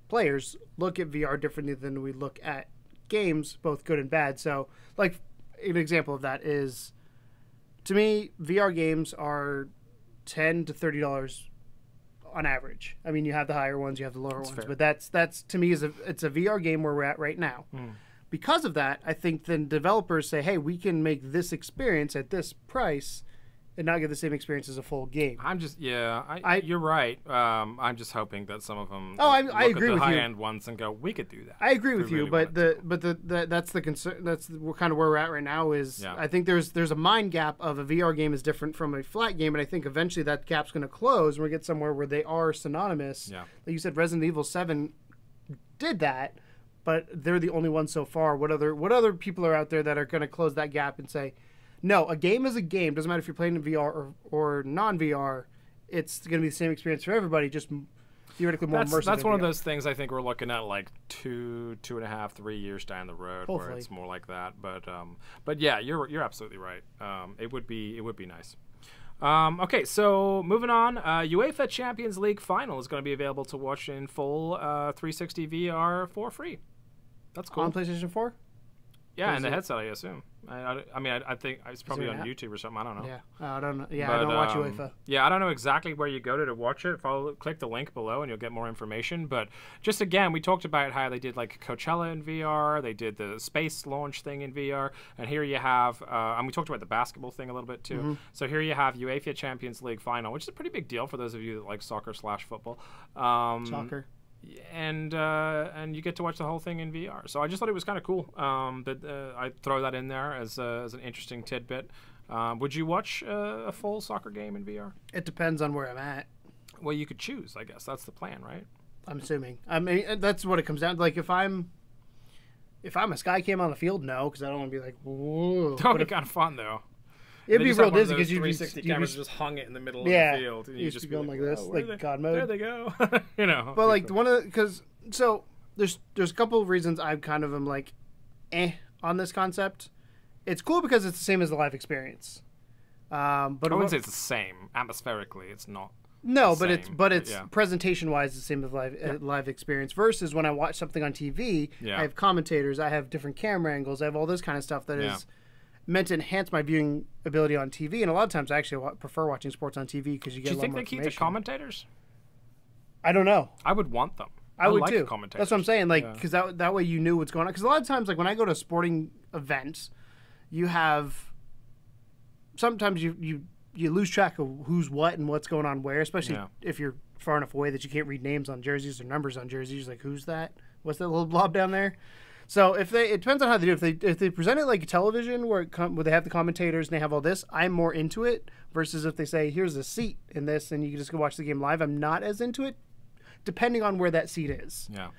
players look at VR differently than we look at games, both good and bad. So, like, an example of that is, to me, VR games are $10 to $30 on average. I mean, you have the higher ones, you have the lower ones, fair. but that's to me it's a VR game where we're at right now. Because of that, I think then developers say, hey, we can make this experience at this price and not get the same experience as a full game. You're right. I'm just hoping that some of them I look agree at the with you. high-end ones and go, we could do that. I agree with you, really but that's the concern. That's kind of where we're at right now. I think there's a mind gap of a VR game is different from a flat game, and I think eventually that gap's going to close and we get somewhere where they are synonymous. Yeah. Like you said, Resident Evil 7 did that, but they're the only ones so far. What other people are out there that are going to close that gap and say, no, a game is a game. Doesn't matter if you're playing in VR or non-VR. It's going to be the same experience for everybody, just theoretically more immersive. That's one of VR. those things I think we're looking at like 2.5, 3 years down the road, Hopefully. where it's more like that. But yeah, you're absolutely right. It would be nice. Okay, so moving on, UEFA Champions League final is going to be available to watch in full 360 VR for free. That's cool. On PlayStation 4? Yeah, and the headset, I assume. I think it's probably on YouTube or something. I don't know. Yeah, I don't know. Yeah, I don't watch UEFA. Yeah, I don't know exactly where you go to watch it. Click the link below, and you'll get more information. But just again, we talked about how they did like Coachella in VR. They did the space launch thing in VR, and here you have. And we talked about the basketball thing a little bit too. So here you have UEFA Champions League final, which is a pretty big deal for those of you that like soccer/football. Soccer. And you get to watch the whole thing in VR. So I just thought it was kind of cool. But I'd throw that in there as an interesting tidbit. Would you watch a full soccer game in VR? It depends on where I'm at. Well, you could choose, I guess. That's the plan, right? I'm assuming. I mean, that's what it comes down to. Like, if I'm a sky cam on the field, no, because I don't want to be like, whoa. That would be kind of fun, though. It'd be real dizzy because you'd be 360 cameras just hung it in the middle of yeah, the field, and you you just just be going like, like this, "Oh, like God mode. There they go. You know. But like one of the, because so there's a couple of reasons I kind of am like, on this concept. It's cool because it's the same as the live experience. But I wouldn't say it's the same atmospherically. It's not. No, the but same, it's yeah. presentation wise the same as live experience. Versus when I watch something on TV, Yeah. I have commentators, I have different camera angles, I have all this kind of stuff that is meant to enhance my viewing ability on TV. And a lot of times I actually prefer watching sports on TV because you get Do a you lot think more they keep the information. commentators? I don't know. I would want them. I would like too. Commentators. That's what I'm saying. Like, because that way you knew what's going on. Because a lot of times, like when I go to sporting events, you have sometimes you lose track of who's what and what's going on where, especially if you're far enough away that you can't read names on jerseys or numbers on jerseys. Like, who's that? What's that little blob down there? So it depends on how they do. If they present it like television, where they have the commentators and they have all this, I'm more into it. Versus if they say here's a seat in this and you can just go watch the game live, I'm not as into it. Depending on where that seat is. Yeah.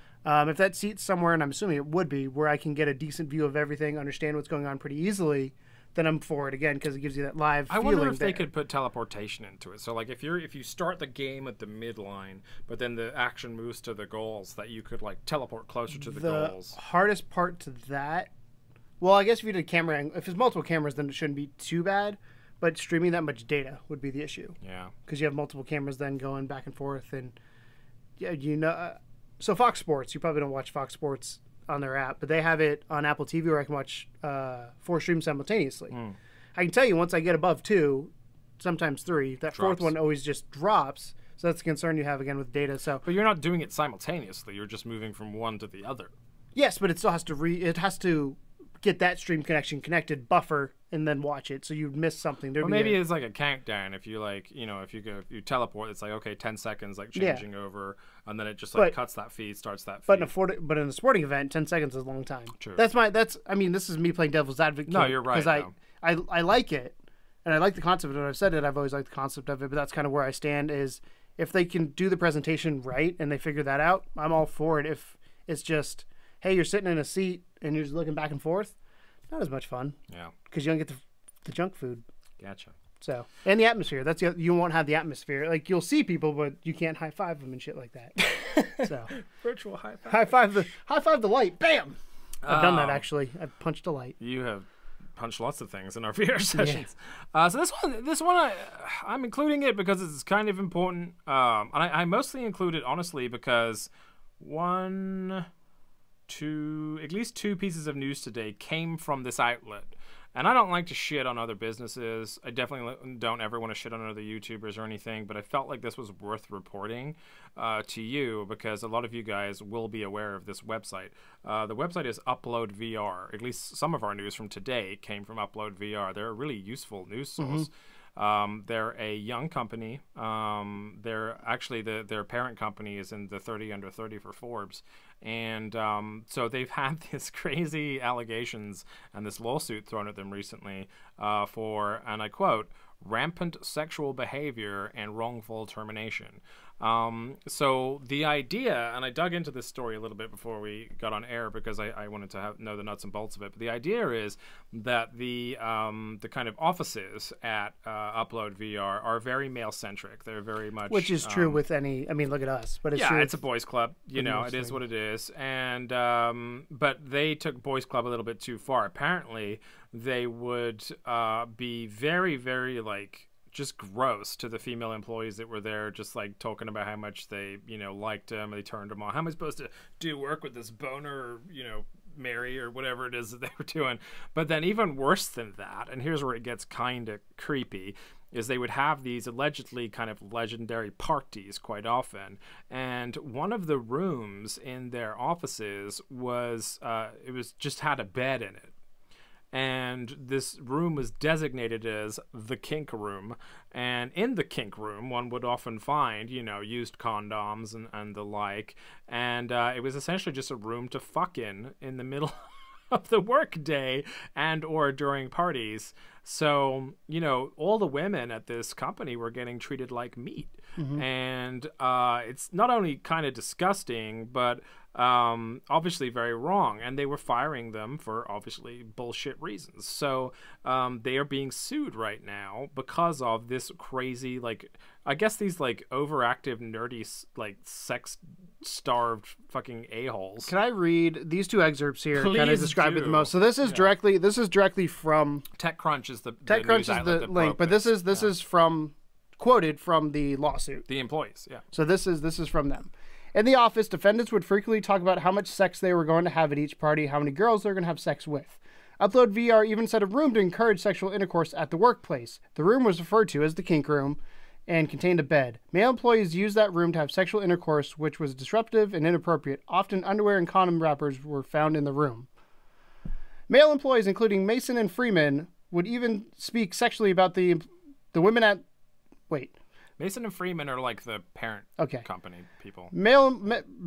If that seat's somewhere, and I'm assuming it would be, where I can get a decent view of everything, understand what's going on pretty easily, then I'm for it again because it gives you that live feeling. I wonder if there. they could put teleportation into it. So, like, if you start the game at the midline, but then the action moves to the goals, that you could like teleport closer to the goals. The hardest part to that, well, I guess if you did camera, if it's multiple cameras, then it shouldn't be too bad. But streaming that much data would be the issue. Yeah. Because you have multiple cameras then going back and forth and. Yeah, you know, so Fox Sports, you probably don't watch Fox Sports on their app, but they have it on Apple TV where I can watch 4 streams simultaneously. I can tell you once I get above 2, sometimes 3, that fourth one always just drops. So that's the concern you have again with data. So, but you're not doing it simultaneously. You're just moving from one to the other. Yes, but it still has to get that stream connection connected, buffer, and then watch it. So you miss something. Well, maybe it's like a countdown. If you like, if you teleport, it's like, okay, 10 seconds, like changing over, and then it just like cuts that feed, starts that feed. But in a sporting event, 10 seconds is a long time. True. I mean, this is me playing devil's advocate. No, you're right. Because I like it, and I like the concept of it. I've said it. I've always liked the concept of it, but that's kind of where I stand is if they can do the presentation right and they figure that out, I'm all for it. If it's just, hey, you're sitting in a seat and you're just looking back and forth, not as much fun. Yeah. Because you don't get the junk food. Gotcha. So, and the atmosphere. You won't have the atmosphere. Like, you'll see people, but you can't high five them and shit like that. So, virtual high five. High five the light. Bam. I've done that actually. I've punched a light. You have punched lots of things in our VR sessions. Yeah. So this one, I'm including it because it's kind of important. And I mostly include it honestly because at least 2 pieces of news today came from this outlet. And I don't like to shit on other businesses. I definitely don't ever want to shit on other YouTubers or anything, but I felt like this was worth reporting to you because a lot of you guys will be aware of this website. The website is UploadVR. At least some of our news from today came from UploadVR. They're a really useful news source. They're a young company. They're actually their parent company is in the 30 under 30 for Forbes. And so they've had this crazy allegations and this lawsuit thrown at them recently for, and I quote, rampant sexual behavior and wrongful termination. So the idea, and I dug into this story a little bit before we got on air because I wanted to know the nuts and bolts of it. But the idea is that the kind of offices at UploadVR are very male centric. They're very much, which is true with any. I mean, look at us, but it's true. It's a boys' club. It is what it is. And but they took boys' club a little bit too far. Apparently, they would be very, very like. Just gross to the female employees that were there, just like talking about how much they, liked him, they turned him on. How am I supposed to do work with this boner, Mary or whatever it is that they were doing? But then even worse than that, and here's where it gets kind of creepy, is they would have these allegedly kind of legendary parties quite often. And one of the rooms in their offices was, just had a bed in it. And this room was designated as the kink room. And in the kink room, one would often find, used condoms and the like. And it was essentially just a room to fuck in the middle of the workday and or during parties. So, you know, all the women at this company were getting treated like meat. And it's not only kind of disgusting, but obviously very wrong. And they were firing them for obviously bullshit reasons. So they are being sued right now because of this crazy, like, I guess these like overactive, nerdy, like sex-starved fucking a-holes. Can I read these two excerpts here? Kind of Please describe it do. the most. So this is directly from TechCrunch is the TechCrunch news is outlet the that link, broke but this is from quoted from the lawsuit. the employees. Yeah. So this is from them. In the office, defendants would frequently talk about how much sex they were going to have at each party, how many girls they're going to have sex with. UploadVR even set a room to encourage sexual intercourse at the workplace. The room was referred to as the kink room and contained a bed. Male employees used that room to have sexual intercourse, which was disruptive and inappropriate. Often underwear and condom wrappers were found in the room. Male employees, including Mason and Freeman, would even speak sexually about the women at... Wait. Mason and Freeman are like the parent Okay. company people. Male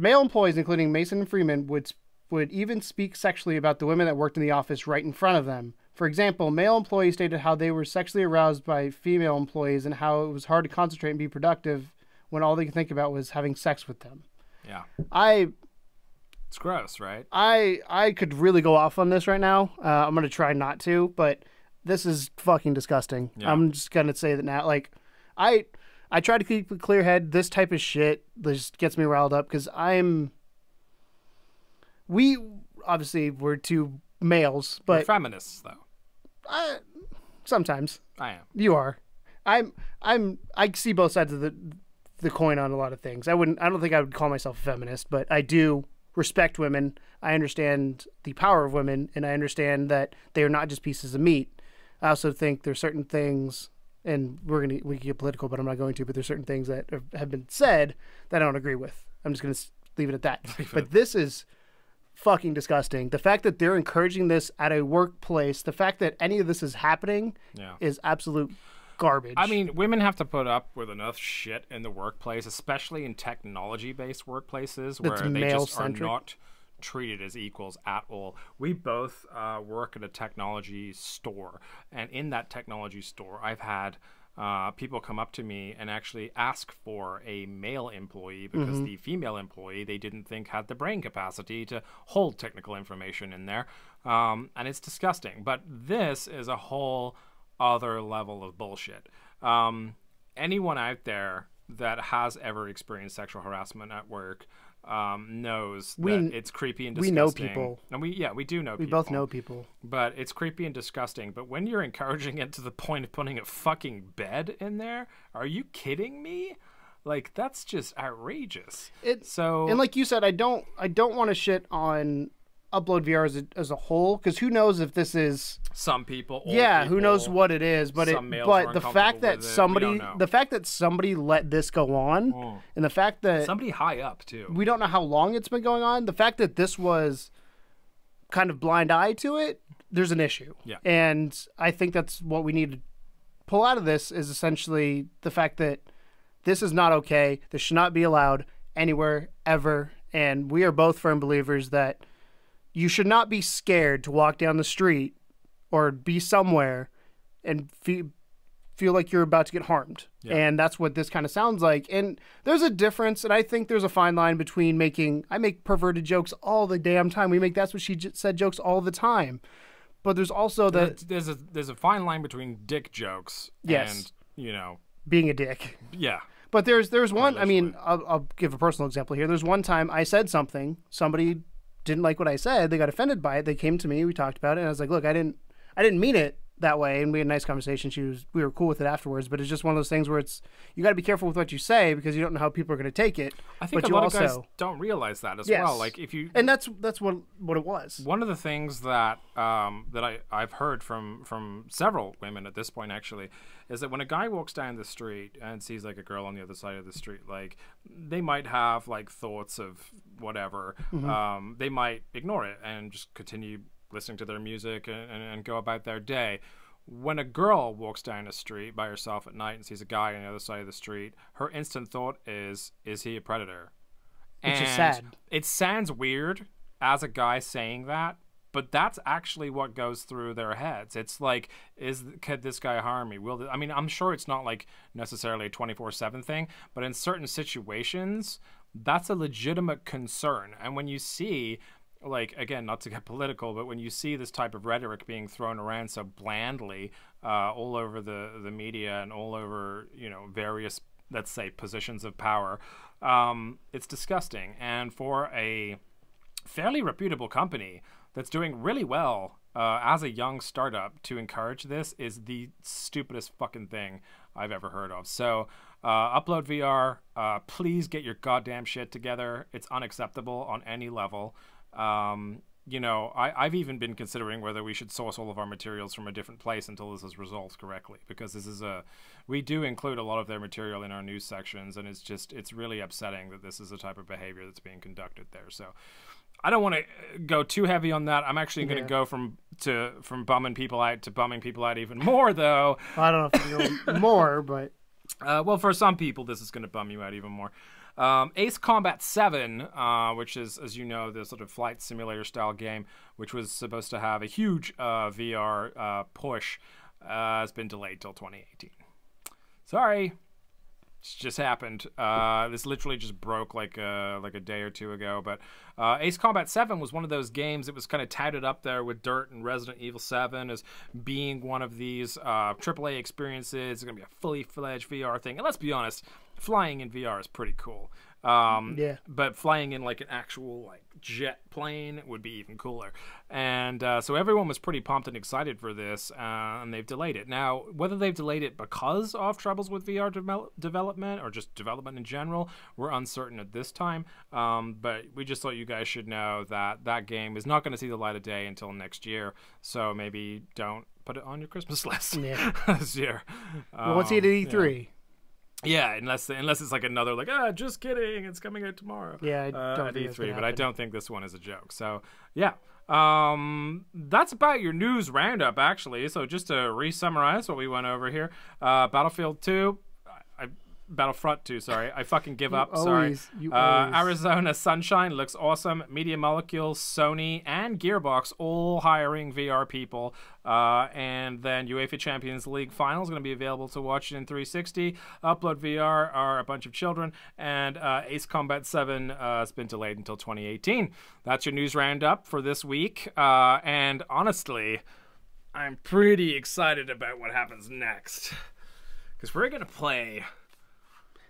employees, including Mason and Freeman, would even speak sexually about the women that worked in the office right in front of them. For example, male employees stated how they were sexually aroused by female employees and how it was hard to concentrate and be productive when all they could think about was having sex with them. Yeah. It's gross, right? I could really go off on this right now. I'm going to try not to, but this is fucking disgusting. Yeah. I'm just going to say that now. Like, I try to keep a clear head. This type of shit just gets me riled up because we're two males, but We're feminists, though. Sometimes I am. you are. I see both sides of the coin on a lot of things. I don't think I would call myself a feminist, but I do respect women. I understand the power of women, and I understand that they are not just pieces of meat. I also think there's certain things, and we can get political, but I'm not going to. But there's certain things that have been said that I don't agree with. I'm just going to leave it at that. But this is fucking disgusting. The fact that they're encouraging this at a workplace, the fact that any of this is happening is absolute garbage. I mean, women have to put up with enough shit in the workplace, especially in technology-based workplaces where they just are not treated as equals at all. We both work at a technology store, and in that technology store, I've had people come up to me and actually ask for a male employee because the female employee they didn't think had the brain capacity to hold technical information in there. And it's disgusting. But this is a whole other level of bullshit. Anyone out there that has ever experienced sexual harassment at work knows that it's creepy and disgusting. We know people. And we do know people. We both know people. But it's creepy and disgusting. But when you're encouraging it to the point of putting a fucking bed in there, are you kidding me? Like, that's just outrageous. And like you said, I don't want to shit on UploadVR as a whole, because who knows if this is some people. Who knows what it is? But the fact that somebody let this go on, and the fact that somebody high up too, we don't know how long it's been going on. The fact that this was kind of blind eye to it, there's an issue. Yeah, and I think that's what we need to pull out of this is essentially the fact that this is not okay. This should not be allowed anywhere ever. And we are both firm believers that you should not be scared to walk down the street or be somewhere and feel like you're about to get harmed. Yeah. And that's what this kind of sounds like. And there's a difference, and I think there's a fine line between I make perverted jokes all the damn time. That's what she said jokes all the time. But there's also there's a fine line between dick jokes and, being a dick. Yeah. But there's one, I mean, I'll give a personal example here. There's one time I said something, somebody didn't like what I said, they got offended by it, they came to me, we talked about it, and I was like, look, I didn't mean it that way, and we had a nice conversation. We were cool with it afterwards, but it's just one of those things where you got to be careful with what you say because you don't know how people are going to take it. I think a lot of guys don't realize that as well. Like and that's what it was. One of the things that I've heard from several women at this point actually is that when a guy walks down the street and sees like a girl on the other side of the street, like they might have like thoughts of whatever. They might ignore it and just continue listening to their music and go about their day. When a girl walks down the street by herself at night and sees a guy on the other side of the street, her instant thought is he a predator? Which is sad. It sounds weird as a guy saying that, But that's actually what goes through their heads. It's like, could this guy harm me? I mean, I'm sure it's not like necessarily a 24/7 thing, but in certain situations, that's a legitimate concern. And when you see, like, again, not to get political, but when you see this type of rhetoric being thrown around so blandly all over the media and all over, you know, various, let's say, positions of power, it's disgusting. And for a fairly reputable company that's doing really well as a young startup, to encourage this is the stupidest fucking thing I've ever heard of. So UploadVR, please get your goddamn shit together. It's unacceptable on any level. You know, I've even been considering whether we should source all of our materials from a different place until this is resolved correctly, because this is we do include a lot of their material in our news sections, and it's really upsetting that this is the type of behavior that's being conducted there. So I don't want to go too heavy on that. I'm actually going to go from bumming people out to bumming people out even more, though. I don't know if you go more, but well, for some people, this is going to bum you out even more. Ace Combat 7, which is, as you know, the sort of flight simulator style game, which was supposed to have a huge VR push, has been delayed till 2018. Sorry. It's just happened. This literally just broke like a day or two ago. But Ace Combat 7 was one of those games that was kind of touted up there with Dirt and Resident Evil 7 as being one of these AAA experiences. It's going to be a fully fledged VR thing. And let's be honest, flying in VR is pretty cool. But flying in like an actual like jet plane would be even cooler. And so everyone was pretty pumped and excited for this, and they've delayed it. Now, whether they've delayed it because of troubles with VR development or just development in general, we're uncertain at this time. But we just thought you guys should know that that game is not going to see the light of day until next year. So maybe don't put it on your Christmas list this year. Well, what's it at E3? Yeah, unless it's like another like just kidding, it's coming out tomorrow. Yeah, I don't at think E3, but I don't think this one is a joke. So yeah, that's about your news roundup actually. So just to re-summarize what we went over here, Battlefield 2. Battlefront 2, sorry. I fucking give up, sorry. Arizona Sunshine looks awesome. Media Molecule, Sony, and Gearbox all hiring VR people. And then Uefa Champions League Final is going to be available to watch in 360. UploadVR are a bunch of children. And Ace Combat 7 has been delayed until 2018. That's your news roundup for this week. And honestly, I'm pretty excited about what happens next. Because we're going to play...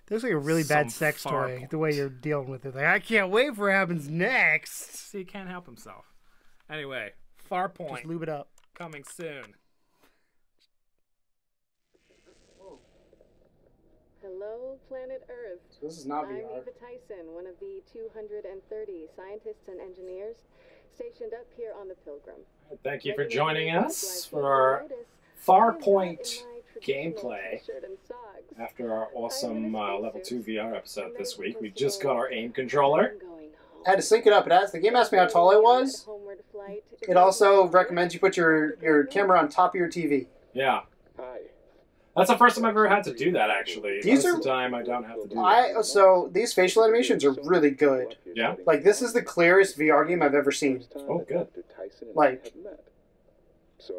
It looks like a really bad sex toy, the way you're dealing with it. Like, I can't wait for what happens next. See, he can't help himself. Anyway, Farpoint. Just lube it up. Coming soon. Hello, planet Earth. This is not I'm VR. Uefa Tyson, one of the 230 scientists and engineers stationed up here on the Pilgrim. Thank you for joining us for our Farpoint gameplay after our awesome level 2 VR episode this week. We just got our aim controller. I had to sync it up. The game asked me how tall I was. It also recommends you put your camera on top of your TV. Yeah. That's the first time I've ever had to do that, actually. Most of the time I don't have to do that. So these facial animations are really good. Yeah? Like, this is the clearest VR game I've ever seen. Oh, good. Like...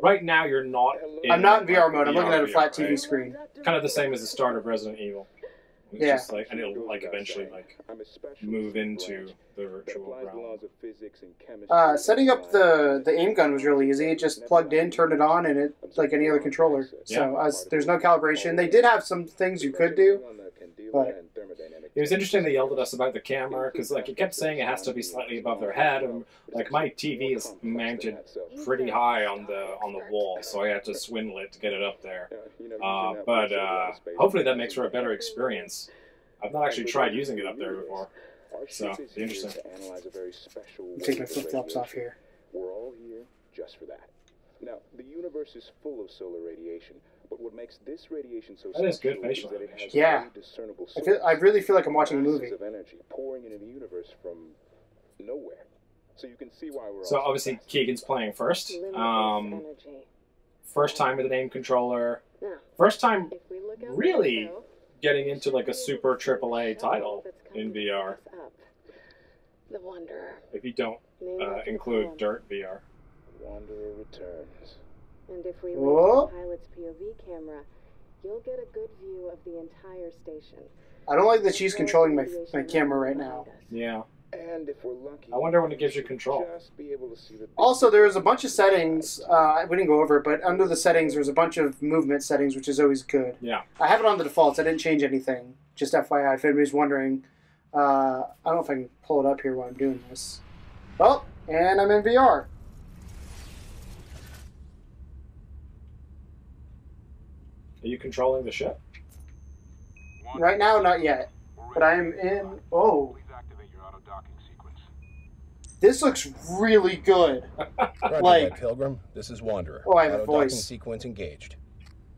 Right now, you're not in... I'm not in VR mode. I'm looking at a flat TV screen. Kind of the same as the start of Resident Evil. It's yeah. Just like, and it'll like eventually like move into the virtual realm. Setting up the aim gun was really easy. It just plugged in, turned it on, and it's like any other controller. So there's no calibration. They did have some things you could do, but... It was interesting they yelled at us about the camera, because like it kept saying it has to be slightly above their head, and like my TV is mounted pretty high on the wall, so I had to swindle it to get it up there. But hopefully that makes for a better experience. I've not actually tried using it up there before, so it's interesting. Take my flip-flops off here. We're all here just for that. Now, the universe is full of solar radiation, but what makes this radiation so that is good special facial is that it animation. has Yeah. very discernible I really feel like I'm watching a movie. masses of energy pouring into the universe from nowhere. So you can see why we're So all obviously fascinated. Keegan's playing first. Energy. First time with an aim controller. Now, First time if we look out really the window, getting into like a super AAA shuttle title that's in coming VR. us up. The Wanderer. If you don't Named after the include poem. Dirt VR. Wanderer returns. And if we Whoa. link the pilot's POV camera, you'll get a good view of the entire station. I don't like that she's controlling my camera right now. Yeah. And if we're lucky, I wonder when it gives you control. just be able to see the Also, there was a bunch of settings. We didn't go over it, but under the settings, there's a bunch of movement settings, which is always good. Yeah. I have it on the defaults. I didn't change anything. Just FYI, if anybody's wondering. I don't know if I can pull it up here while I'm doing this. Oh, and I'm in VR. Are you controlling the ship? Right now, not yet. But I am in... Oh. This looks really good. Roger Like- that, Pilgrim. This is Wanderer. Oh, I have a Auto-docking voice. sequence engaged.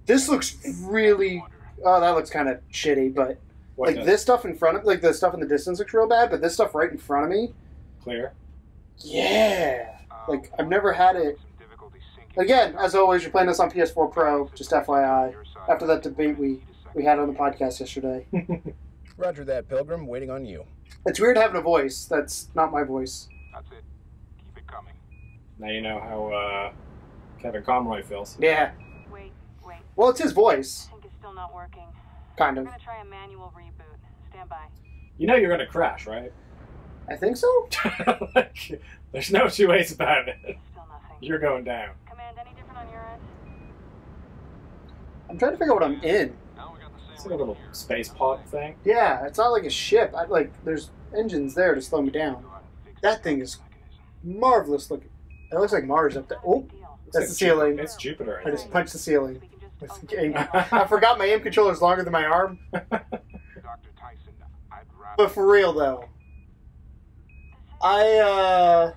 This looks really... Oh, that looks kind of shitty, but... What Like, does- this stuff in front of... Like, the stuff in the distance looks real bad, but this stuff right in front of me... Clear. Yeah! Like, I've never had it... Again, as always, you're playing this on PS4 Pro, just FYI. After that debate we had on the podcast yesterday. Roger that, Pilgrim. Waiting on you. It's weird having a voice. That's not my voice. That's it. Keep it coming. Now you know how Kevin Conroy feels. Yeah. Wait. Well, it's his voice. I think it's still not working. Kind We're of. gonna try a manual reboot. Stand by. You know you're gonna crash, right? I think so? Like, there's no two ways about it. Still nothing. You're going down. Command, any different on your end? I'm trying to figure out what I'm in. Now we got the It's same like a little space pod thing. Yeah, it's not like a ship. There's engines there to slow me down. That thing is marvelous looking. It looks like Mars up there. Oh, that's the ceiling. It's Jupiter. I just punched the ceiling. We can just With open the it. aim. I forgot my aim controller is longer than my arm. Dr. Tyson, I'd rather But for real, though. Look,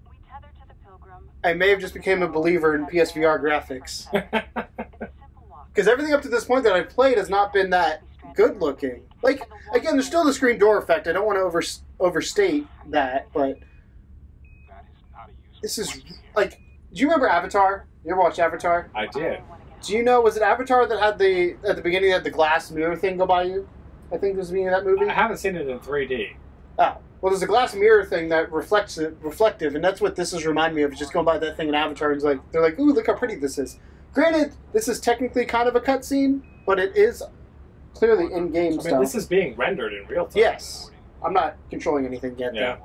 we tether to the Pilgrim. I may have just became a believer in PSVR graphics. It's a simple walk. Because everything up to this point that I've played has not been that good looking. Like, again, there's still the screen door effect. I don't want to overstate that, but that is not a useful this is, point. like, do you remember Avatar? You ever watch Avatar? I did. Do you know, was it Avatar that had at the beginning, had the glass mirror thing go by you? I think it was the beginning of that movie. I haven't seen it in 3D. Oh. Well, there's a glass mirror thing that reflective, and that's what this is reminding me of, just going by that thing in Avatar, and they're like, ooh, look how pretty this is. Granted, this is technically kind of a cutscene, but it is clearly in-game I mean, stuff. this is being rendered in real time. Yes. I'm not controlling anything yet, Yeah. though.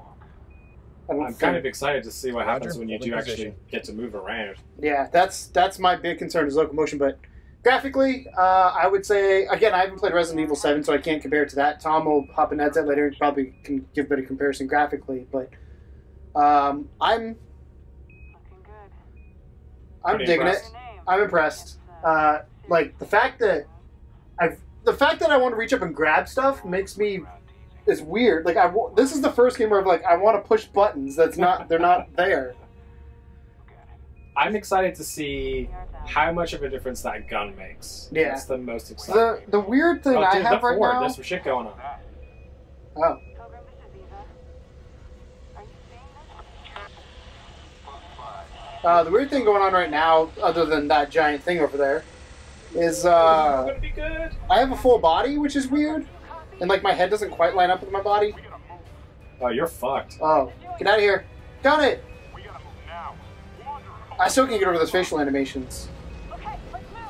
I don't I'm think- kind of excited to see what happens Roger, when you holding do actually position. get to move around. Yeah, that's my big concern is locomotion, but graphically, I would say, again, I haven't played Resident Evil 7, so I can't compare it to that. Tom will hop in headset later and probably can give a bit of comparison graphically, but I'm Looking good. Pretty digging impressed. it. Your name? I'm impressed. It's, Like, the fact that I want to reach up and grab stuff makes me, it's weird. Like, this is the first game where I'm like, I want to push buttons they're not there. I'm excited to see how much of a difference that gun makes. Yeah. That's the most exciting. The weird thing Oh, I dude, have the right Ford, now... there's some shit going on. Oh. Pilgrim, this is Eva. Are you seeing this? The weird thing going on right now, other than that giant thing over there, is It's gonna be good. I have a full body, which is weird, and like my head doesn't quite line up with my body. Oh, you're fucked. Oh, get out of here! Got it! We gotta move now. Wanderer. I still can't get over those facial animations. Okay, let's move.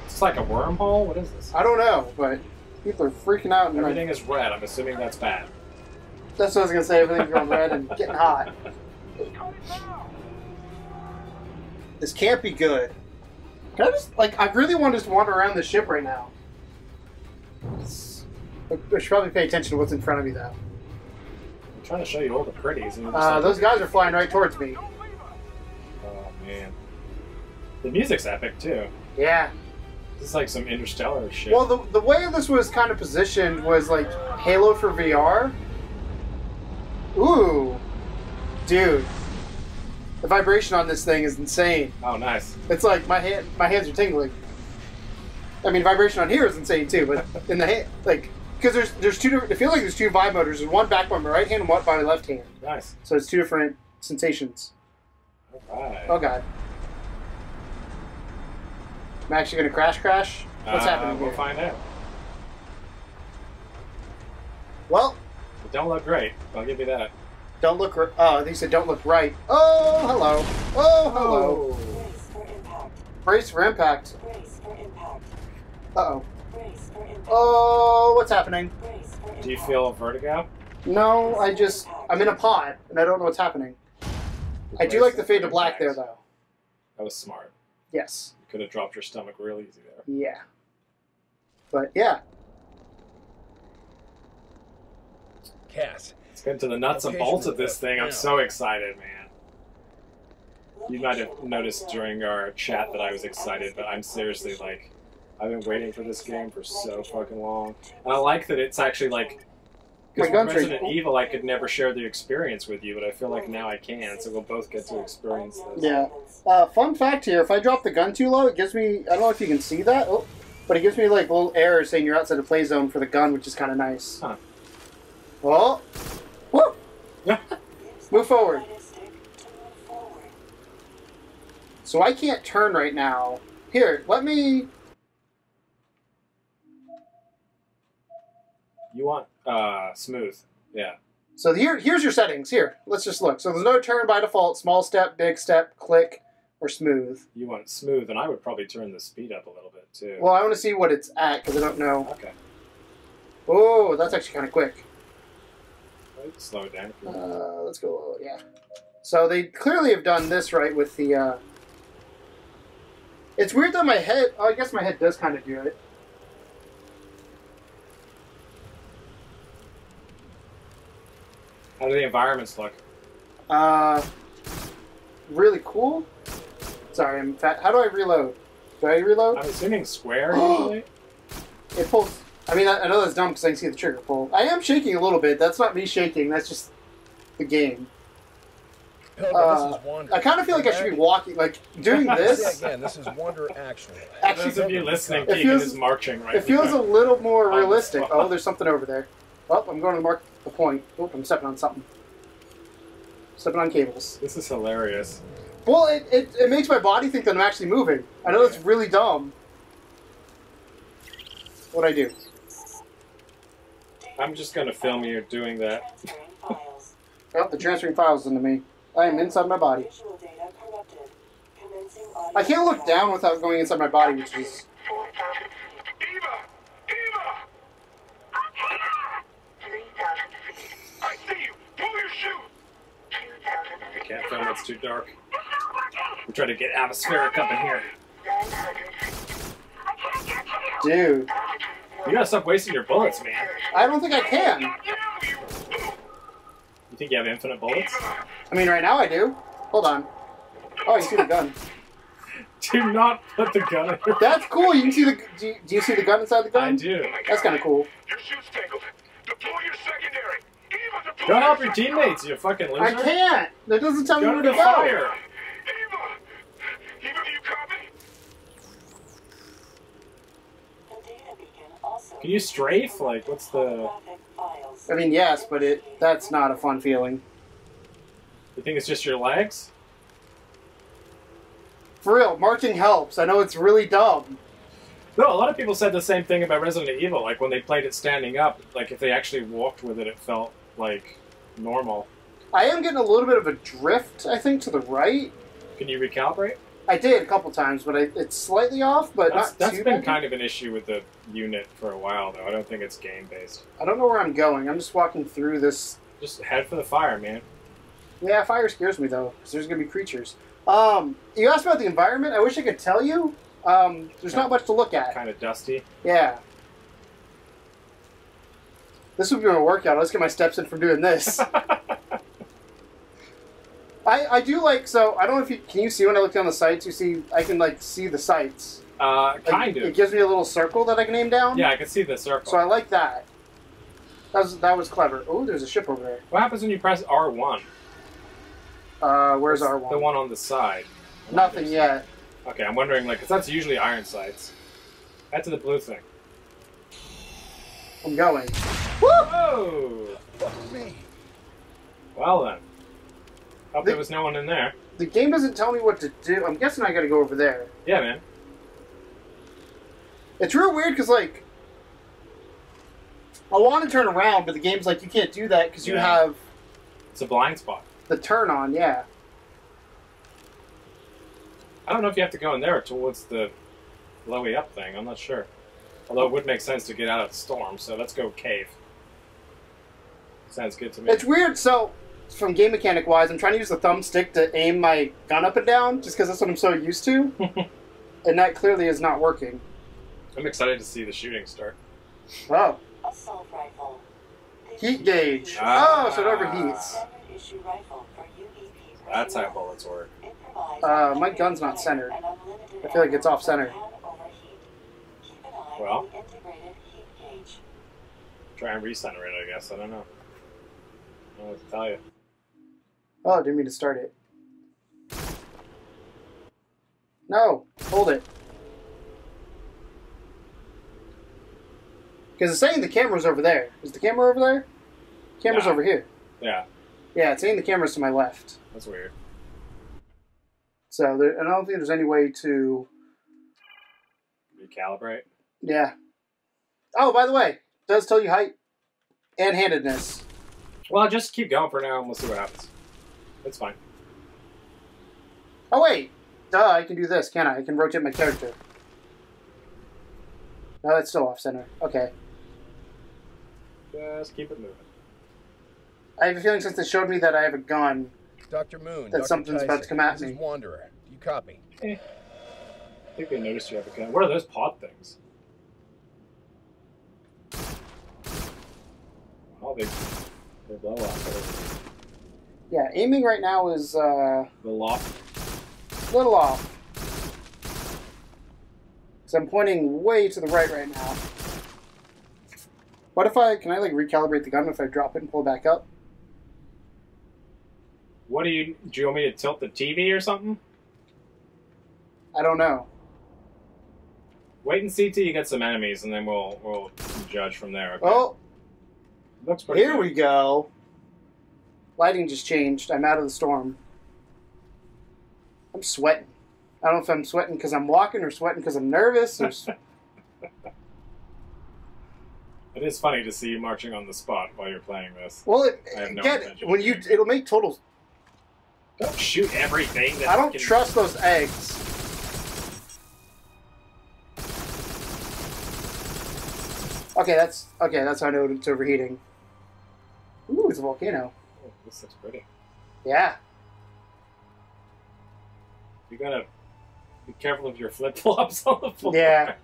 It's like a wormhole. What is this? I don't know, but people are freaking out, and Everything is red. I'm assuming that's bad. that's what I was gonna say. Everything's going red and getting hot. This can't be good. Can I just I really want to just wander around the ship right now. I should probably pay attention to what's in front of me, though. I'm trying to show you all the pretties. And you're just like, Those guys are flying right towards me. Oh man, the music's epic too. Yeah. This is like some interstellar shit. Well, the way this was kind of positioned was like Halo for VR. Ooh. Dude. The vibration on this thing is insane. Oh, nice. It's like my hands are tingling. I mean, vibration on here is insane too, but in the hand, like, because there's two different, it feels like there's two vibe motors. There's one back by my right hand and one by my left hand. Nice. So it's two different sensations. All right. Oh god. I'm actually gonna crash? What's happening We'll here? find out. Well, It don't look great. I'll give you that. Don't look. Oh, they said don't look right. Oh, hello. Oh, hello. Brace for impact. Uh-oh. Oh, what's happening? Do you feel vertigo? No, I'm in a pod, and I don't know what's happening. I do like the fade to black there, though. That was smart. Yes. You could have dropped your stomach real easy there. Yeah. But, yeah. Cass. Let's get into the nuts and bolts of this thing. I'm so excited, man. You might have noticed during our chat that I was excited, but I'm seriously, like, I've been waiting for this game for so fucking long. And I like that it's actually, like, because with Resident Evil, I could never share the experience with you, but I feel like now I can, so we'll both get to experience this. Yeah. Fun fact here, if I drop the gun too low, it gives me, I don't know if you can see that, but it gives me, like, little errors saying you're outside the play zone for the gun, which is kind of nice. Huh. Oh! Woo! Move forward. So I can't turn right now. Here, let me... You want smooth, yeah. So here's your settings. Here, let's just look. So there's no turn by default, small step, big step, click, or smooth. You want smooth, and I would probably turn the speed up a little bit, too. Well, I want to see what it's at, because I don't know. Okay. Oh, that's actually kind of quick. Slow it down. Let's go, yeah. So they clearly have done this right with the... It's weird that my head... Oh, I guess my head does kind of do it. How do the environments look? Really cool. Sorry, I'm fat. How do I reload? Do I reload? I'm assuming square, usually. It pulls... I mean, I know that's dumb because I can see the trigger pull. I am shaking a little bit. That's not me shaking. That's just the game. I kind of feel like I should be walking, like, doing this. Again, this is Wonder Action. Actually, those of you listening, Keegan is marching right now. It feels a little more realistic. Oh, there's something over there. Oh, I'm going to mark the point. Oh, I'm stepping on something. Stepping on cables. This is hilarious. Well, it makes my body think that I'm actually moving. I know that's really dumb. What'd I do? I'm just going to film you doing that. Oh, they're transferring files into me. I am inside my body. I can't look down without going inside my body, which is... I see you! Pull your shoe! I can't film, it's too dark. I'm trying to get atmospheric up in here. Dude. You gotta stop wasting your bullets, man. I don't think I can. You think you have infinite bullets? I mean, right now I do. Hold on. Oh, you see the gun. Do not put the gun in your... That's cool. You can see the... Do you see the gun inside the gun? I do. That's kind of cool. Your shoe's tangled. Deploy your secondary. Eva, deploy Go help your teammates, you fucking loser. I can't. That doesn't tell me Go where to to the go. fire. Eva! Eva, do you copy? Can you strafe? Like, what's the... I mean, yes, but that's not a fun feeling. You think it's just your legs? For real, marching helps. I know it's really dumb. No, a lot of people said the same thing about Resident Evil. Like, when they played it standing up, like, if they actually walked with it, it felt, like, normal. I am getting a little bit of a drift, I think, to the right. Can you recalibrate? I did a couple times, but it's slightly off, but not too bad. That's been kind of an issue with the unit for a while, though. I don't think it's game-based. I don't know where I'm going. I'm just walking through this. Just head for the fire, man. Yeah, fire scares me, though, because there's going to be creatures. You asked about the environment. I wish I could tell you. There's not much to look at. Kind of dusty. Yeah. This would be my workout. Let's get my steps in from doing this. I do like, so, I don't know if you, can you see when I look down the sights? You see, I can, like, see the sights. Kind of. It gives me a little circle that I can aim down. Yeah, I can see the circle. So I like that. That was clever. Oh, there's a ship over there. What happens when you press R1? Where's R1? The one on the side. Nothing yet. Okay, I'm wondering, like, because that's usually iron sights. Head to the blue thing. I'm going. Whoa! Well then. Hope there was no one in there. The game doesn't tell me what to do. I'm guessing I gotta go over there. Yeah, man. It's real weird because, like, I want to turn around, but the game's like, you can't do that because you have It's a blind spot. The turn on, yeah. I don't know if you have to go in there towards the blowy up thing. I'm not sure. Although it would make sense to get out of the storm, so let's go cave. Sounds good to me. It's weird, so, from game mechanic wise, I'm trying to use the thumbstick to aim my gun up and down, just because that's what I'm so used to. And that clearly is not working. I'm excited to see the shooting start. Oh. Assault rifle. Heat gauge. Ah. Oh, so it overheats. Standard issue rifle for UEP That's how personnel. bullets work. Improvised My gun's not centered. and unlimited I feel like it's ammo off center. can overheat. Keep an eye Well. on the integrated heat gauge. Try and recenter it, I guess. I don't know. I don't know what to tell you. Oh, I didn't mean to start it. No, hold it. Because it's saying the camera's over there. Is the camera over there? Camera's No. over here. Yeah, Yeah, it's saying the camera's to my left. that's weird. So there, I don't think there's any way to... Recalibrate. Yeah. Oh, by the way, it does tell you height and handedness. Well, just keep going for now and we'll see what happens. It's fine. Oh, wait. Duh, I can do this, can't I? I can rotate my character. No, that's still off center. Okay. Just keep it moving. I have a feeling since they showed me that I have a gun, Dr. Moon, that Dr. something's about to Tyson, come at this me. is Wanderer. Do you copy? I think they noticed you have a gun. What are those pod things? Oh, they blow off. Yeah, aiming right now is The loft. a little off. Because I'm pointing way to the right now. What if can I like recalibrate the gun if I drop it and pull it back up? What do you want me to tilt the TV or something? I don't know. Wait and see till you get some enemies, and then we'll judge from there. Okay? Oh, Looks pretty here good. we go. Lighting just changed. I'm out of the storm. I'm sweating. I don't know if I'm sweating because I'm walking or sweating because I'm nervous. Or... It is funny to see you marching on the spot while you're playing this. Well, I have no again, intention when of you doing it'll make total. Don't shoot everything. That I don't can... trust those eggs. Okay, that's how I know it's overheating. Ooh, it's a volcano. Oh, this looks pretty. Yeah. You gotta be careful of your flip flops on the floor. Yeah.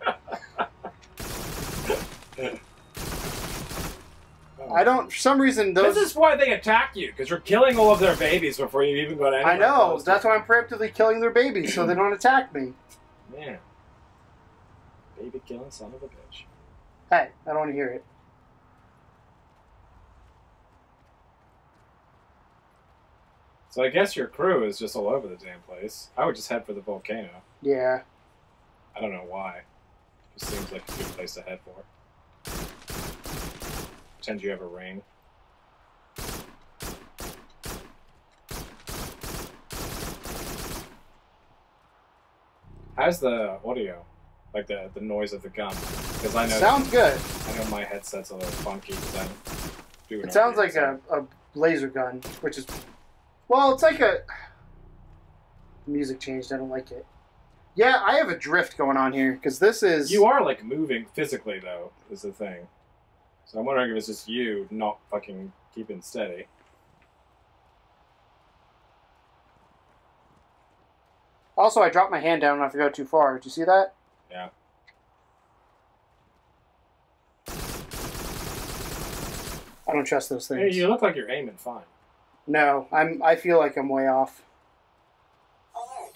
I don't. For some reason, those. This is why they attack you, because you're killing all of their babies before you even got anywhere. I know. close to That's them. why I'm preemptively killing their babies so they don't attack me. Man. Baby killing son of a bitch. Hey, I don't want to hear it. So I guess your crew is just all over the damn place. I would just head for the volcano. Yeah. I don't know why. It just seems like a good place to head for. Pretend you have a ring. How's the audio? Like the noise of the gun? Because I know Sounds good. I know my headset's a little funky because I'm doing. It sounds like a laser gun, which is. Well, it's like a. Music changed. I don't like it. Yeah, I have a drift going on here because this is. You are like moving physically though, is the thing. So I'm wondering if it's just you not fucking keeping steady. Also, I dropped my hand down and I forgot too far. Did you see that? Yeah. I don't trust those Hey, things. you look like you're aiming fine. No, I feel like I'm way off. Alert.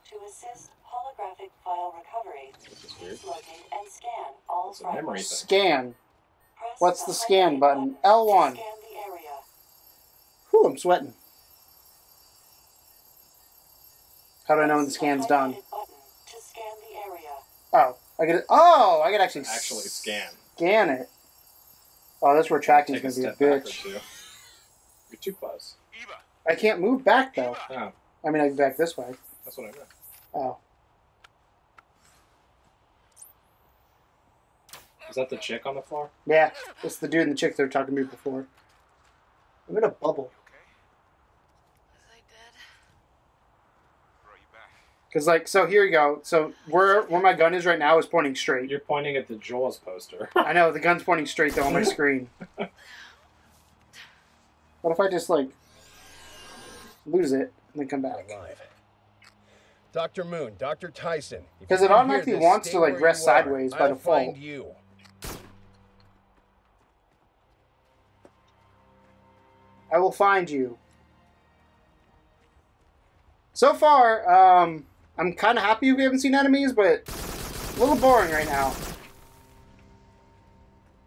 To assist holographic file recovery, This is weird. please locate and scan all It's a memory fragments. thing. Scan. Press What's the scan highlighted button? to L1. Scan the area. Whew, I'm sweating. How do I know when the Press scan's highlighted done? button to scan the area. Oh, I get it. Oh, I can actually Scan. scan it. Oh, this retracting Take is a gonna step be a back or bitch. two. You're too close. I can't move back though. Oh, I mean, I can back this way. that's what I meant. Oh, Is that the chick on the floor? yeah. It's the dude and the chick that were talking to me before. I'm in a bubble. Because, like, so here you go. So where my gun is right now is pointing straight. You're pointing at the Jaws poster. I know, the gun's pointing straight, though, on my screen. What if I just, like, lose it and then come back? Alive. Dr. Moon, Dr. Tyson. Because it automatically wants to, like, rest sideways by I'll default. find you. I will find you. So far, I'm kind of happy we haven't seen enemies, but a little boring right now.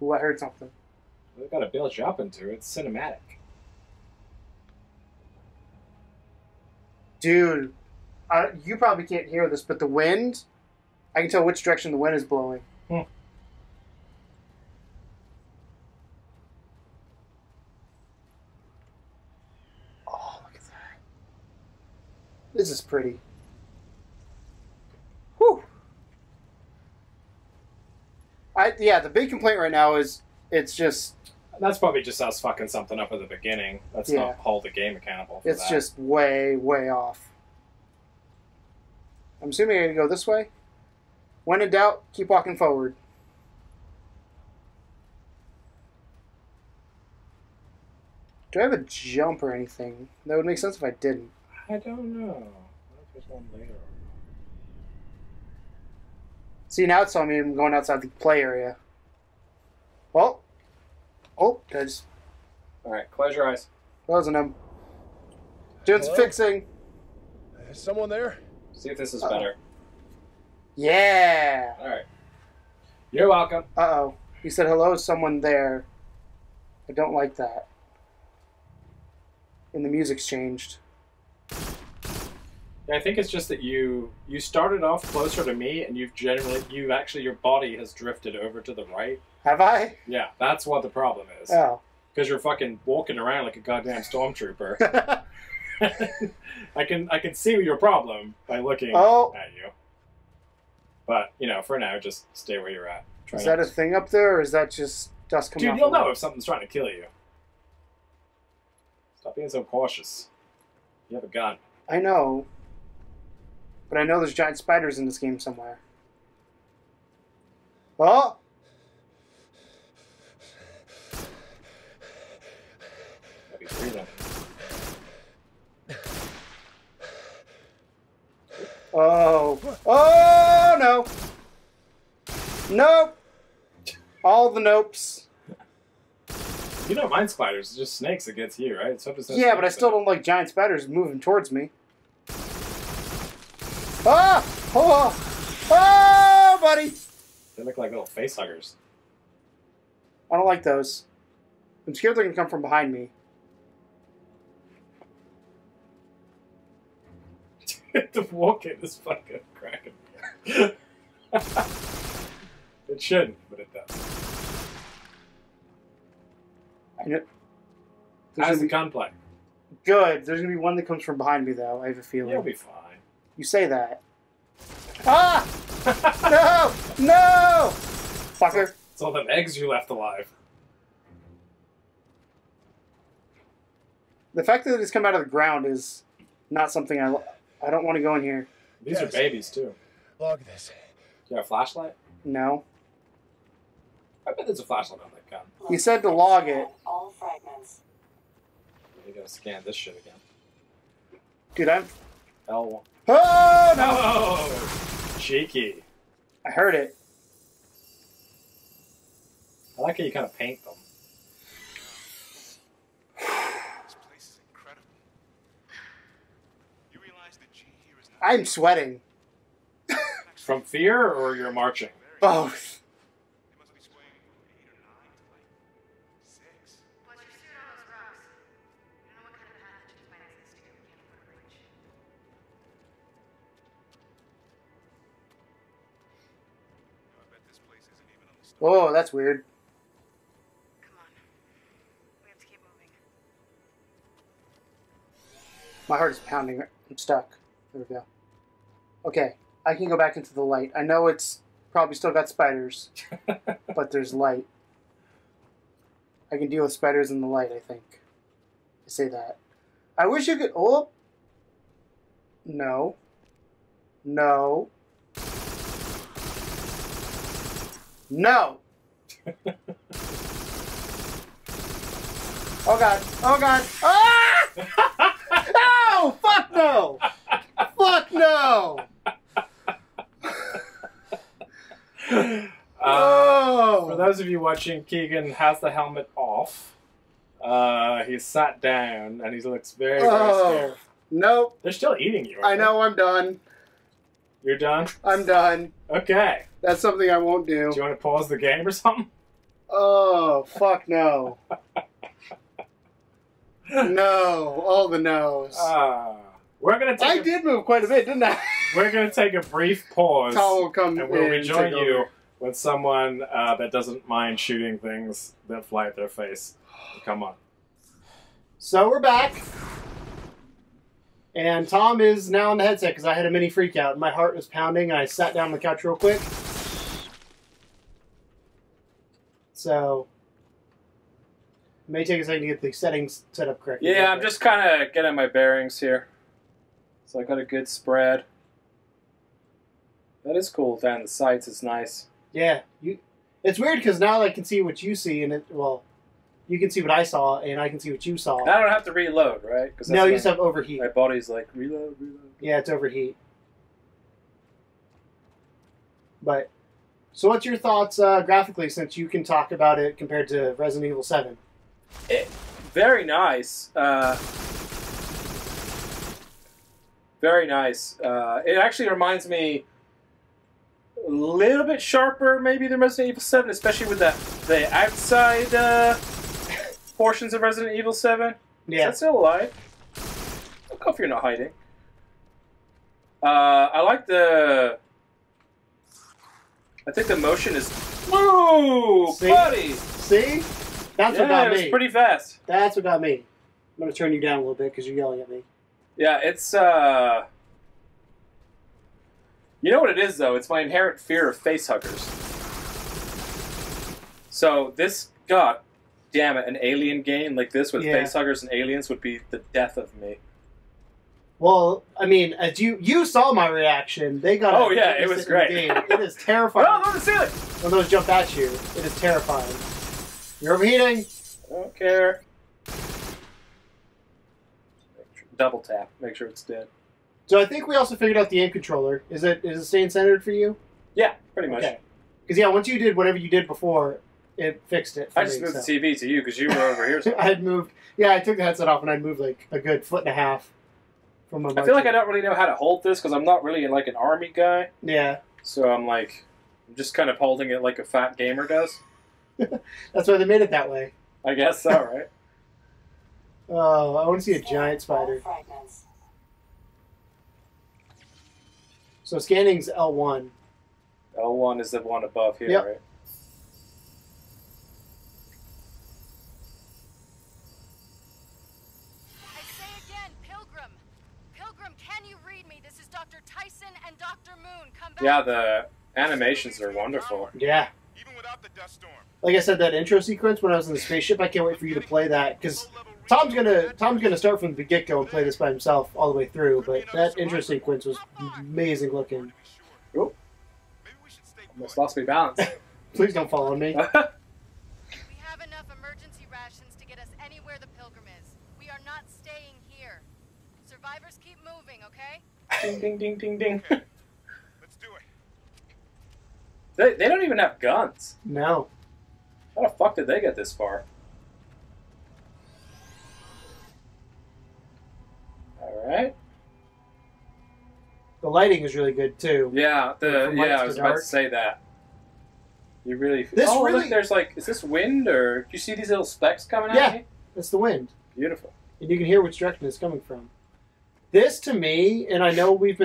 Ooh, I heard something. They've got to build you up into it. It's cinematic. Dude, you probably can't hear this, but the wind, I can tell which direction the wind is blowing. Oh, look at that. This is pretty. Whew. Yeah, the big complaint right now is it's just... That's probably just us fucking something up at the beginning. Let's not hold the game accountable for that. It's just way, way off. I'm assuming I'm going to go this way. When in doubt, keep walking forward. Do I have a jump or anything? That would make sense if I didn't. I don't know. What if there's one later? See, now it's telling me I'm going outside the play area. Well. Oh, guys. Alright, close your eyes. Closing them. Doing some fixing. Is someone there? See if this is better. Yeah. Alright. You're welcome. Uh-oh. He said hello to someone there. I don't like that. And the music's changed. Yeah, I think it's just that you started off closer to me, and your body has drifted over to the right. Have I? Yeah, that's what the problem is. Oh. Because you're fucking walking around like a goddamn stormtrooper. I can see your problem by looking at you. But, you know, for now, just stay where you're at. Is that a thing up there, or is that just dust coming off? Dude, you'll know if something's trying to kill you. Stop being so cautious. You have a gun. I know. But I know there's giant spiders in this game somewhere. Oh! Gotta be breathing. Oh. Oh, no. Nope. All the nopes. You don't mind spiders, it's just snakes that gets you, right? Yeah, but I still don't like giant spiders moving towards me. Ah! Oh! Oh, buddy! They look like little face huggers. I don't like those. I'm scared they're going to come from behind me. The walk in is fucking cracking me. It shouldn't, but it does. How's the gunplay? Good. There's going to be one that comes from behind me, though. I have a feeling. You'll be fine. You say that. Ah! No! No! Fucker. It's all them eggs you left alive. The fact that it's come out of the ground is not something I don't want to go in here. These are babies, too. Log this. You have a flashlight? No. I bet there's a flashlight on that gun. He said to log it. All fragments. You gotta scan this shit again. Dude, I'm... L1. Oh, no! Oh! Cheeky. I heard it. I like how you kind of paint them. This place is incredible. You realize that G here is not I'm sweating. From fear, or you're marching? Both. They must be swaying from 8 or 9 to like 6. Plus, you're suit on those rocks. You don't know what kind of pathogens might exist here. We can't afford to reach. I bet this place isn't even on the store. Whoa, that's weird. Come on. We have to keep moving. My heart is pounding. I'm stuck. There we go. Okay, I can go back into the light. I know it's probably still got spiders, but there's light. I can deal with spiders in the light, I think. I say that. I wish you could... Oh! No. No. No. Oh god. Oh god. Ah! No! Fuck no! Fuck no! Oh! For those of you watching, Keegan has the helmet off. He's sat down and he looks very, very scared. Nope. They're still eating you. I know, I'm done. You're done? I'm done. Okay. That's something I won't do. Do you want to pause the game or something? Oh, fuck no. No. All the no's. We're gonna take I did move quite a bit, didn't I? We're gonna take a brief pause. Tom will come and we'll in rejoin and take you over. with someone that doesn't mind shooting things that fly at their face. Come on. So we're back. And Tom is now on the headset because I had a mini freak out. My heart was pounding and I sat down on the couch real quick. So it may take a second to get the settings set up correctly. Yeah, I'm just kind of getting my bearings here. So I got a good spread. That is cool down the sights. It's nice. Yeah, it's weird because now I can see what you see, and you can see what I saw, and I can see what you saw. I don't have to reload, right? No, you just have overheat. My body's like, reload. Yeah, it's overheat. But, so what's your thoughts graphically, since you can talk about it compared to Resident Evil 7? Very nice. Very nice. It actually reminds me a little bit sharper, maybe, than Resident Evil 7, especially with the outside portions of Resident Evil 7. Yeah. Is that still alive? Look if you're not hiding. I like the... I think the motion is... Whoa, See? buddy! See? That's what got it me. was pretty fast. That's what got me. I'm going to turn you down a little bit because you're yelling at me. Yeah, it's... You know what it is, though? It's my inherent fear of facehuggers. So this, god damn it, an alien game like this with facehuggers and aliens would be the death of me. Well, I mean, as you saw my reaction. They got. Oh yeah, it was great. Game. It is terrifying. Oh, look, see it! When those jump at you, it is terrifying. You're overheating. I don't care. Double tap. Make sure it's dead. So I think we also figured out the aim controller. Is it staying centered for you? Yeah, pretty much. Okay. Because yeah, once you did whatever you did before, it fixed it. For I just moved the TV to you because you were over here. So. I had moved. Yeah, I took the headset off and I'd moved like a good 1.5 feet from my. I feel like I don't really know how to hold this because I'm not really like an army guy. Yeah. So I'm just kind of holding it like a fat gamer does. That's why they made it that way. I guess so, right? Oh, I want to see a giant spider. So scanning's L1. L1 is the one above here, Yep. right? I say again, Pilgrim. Pilgrim, can you read me? This is Dr. Tyson and Dr. Moon. Come back. Yeah, the animations are wonderful. Yeah. Even without the dust storm. Like I said, that intro sequence when I was in the spaceship, I can't wait for you to play that because Tom's gonna start from the get go and play this by himself all the way through. But that intro sequence was amazing looking. Oh, almost lost my balance. Please don't fall on me. We have enough emergency rations to get us anywhere the Pilgrim is. We are not staying here. Survivors keep moving, okay? Ding, ding, ding, ding, ding. Let's do it. They don't even have guns. No. How the fuck did they get this far? Alright. The lighting is really good too. Yeah, From light I to was about dark. to say that. You really... This oh, really- look, there's like... Is this wind, or... Do you see these little specks coming at Yeah. me? It's the wind, Beautiful. and you can hear which direction it's coming from. This to me, and I know they've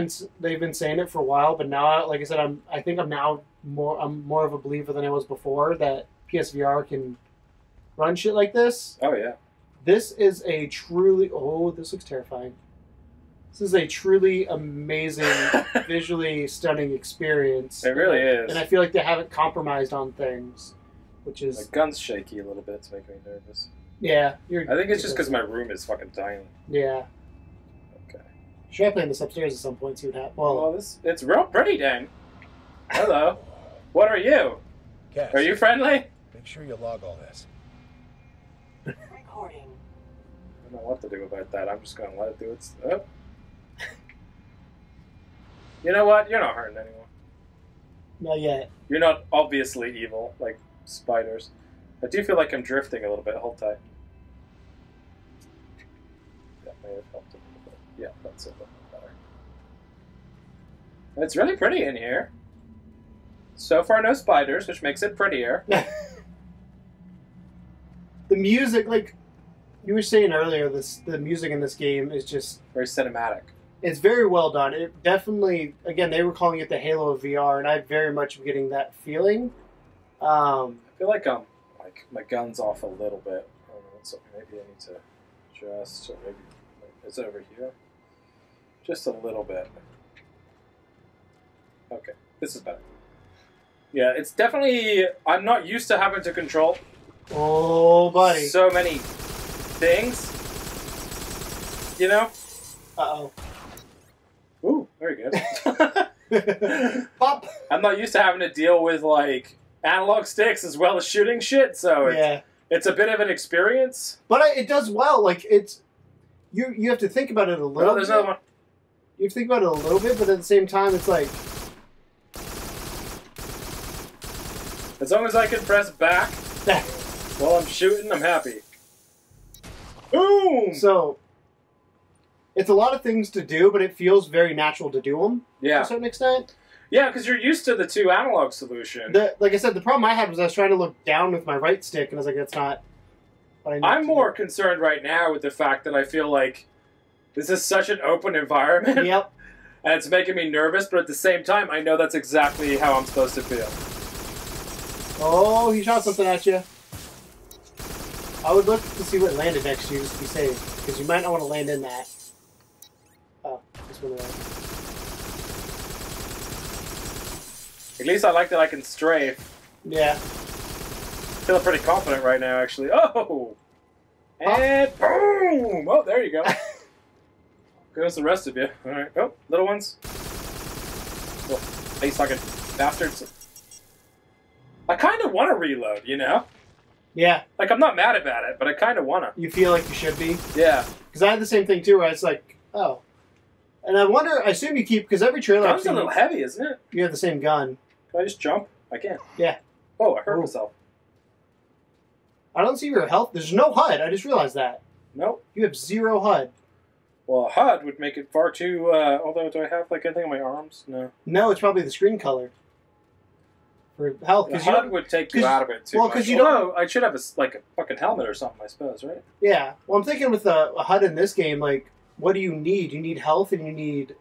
been saying it for a while, but now, like I said, I'm more of a believer than I was before that PSVR can run shit like this. Oh, yeah. This is a truly... Oh, this looks terrifying. This is a truly amazing, visually stunning experience. It really is. And I feel like they haven't compromised on things, which is... My gun's shaky a little bit. It's making me nervous. Yeah. I think it's just because my room is fucking tiny. Yeah. Okay. Should I play this upstairs at some point? See what happens. Well, it's real pretty, Dan. Hello. What are you? Cass, Are you friendly? make sure you log all this. Recording. I don't know what to do about that. I'm just gonna let it do its. Oh. You know what? You're not hurting anyone. not yet. You're not obviously evil like spiders. I do feel like I'm drifting a little bit. Hold tight. That may have helped a little bit. Yeah, that's a little better. It's really pretty in here. So far, no spiders, which makes it prettier. The music, like you were saying earlier, the music in this game is just Very cinematic. it's very well done. It definitely, again, they were calling it the Halo of VR, and I very much am getting that feeling. I feel like I'm like my gun's off a little bit. I don't know, so maybe I need to adjust, or maybe it's over here, just a little bit. Okay, this is better. Yeah, it's definitely. I'm not used to having to control Oh, buddy. so many things. You know? Uh-oh. Ooh, very good. Pop! I'm not used to having to deal with like analog sticks as well as shooting shit, so Yeah. it's a bit of an experience. But it does well. Like, it's... You have to think about it a little Oh, there's bit. another one. You have to think about it a little bit, but at the same time, it's like... As long as I can press back while I'm shooting, I'm happy. Boom! So, it's a lot of things to do, but it feels very natural to do them to Yeah. a certain extent. Yeah, because you're used to the two analog solution. Like I said, the problem I had was I was trying to look down with my right stick, and I was like, that's not what I need I'm to more do. concerned right now with the fact that I feel like this is such an open environment. Yep. And it's making me nervous, but at the same time, I know that's exactly how I'm supposed to feel. Oh, he shot something at you. I would look to see what landed next to you just to be safe, because you might not want to land in that. Oh, this one there. At least I like that I can strafe. Yeah. Feeling pretty confident right now, actually. Oh! And boom! Oh, there you go. Goes the rest of you. Alright. Oh, little ones. Oh, face fucking bastards. I kind of want to reload, you know? Yeah. Like, I'm not mad about it, but I kind of want to. You feel like you should be? Yeah. Because I had the same thing too, where it's like, oh. And I wonder, I assume you keep, because every trailer I've Gun's a seen, little heavy, isn't it? you have the same gun. Can I just jump? I can't. Yeah. Oh, I hurt Ooh. myself. I don't see your health. There's no HUD. I just realized that. Nope. You have 0 HUD. Well, a HUD would make it far too, although do I have, like, anything on my arms? No. No, it's probably the screen color. For health. The 'Cause HUD would take you out of it too well, much. 'cause you don't- Although, I should have, like, a fucking helmet or something, I suppose, right? Yeah. Well, I'm thinking with a HUD in this game, like, what do you need? You need health and you need...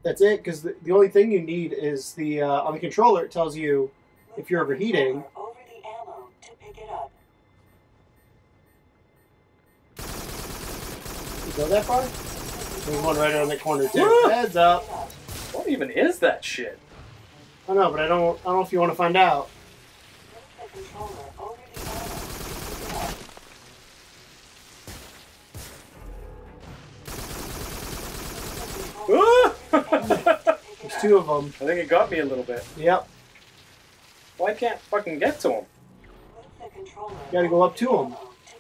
That's it, because the only thing you need is the... on the controller, it tells you if you're overheating. Over the ammo to pick it up. You go that far? There's one right around the corner, too. Woo! Heads up. What even is that shit? I know, but I don't know if you want to find out. The controller over the ammo to pick it up. There's 2 of them. I think it got me a little bit. Yep. Well, I can't fucking get to him. The controller You gotta go up to them. to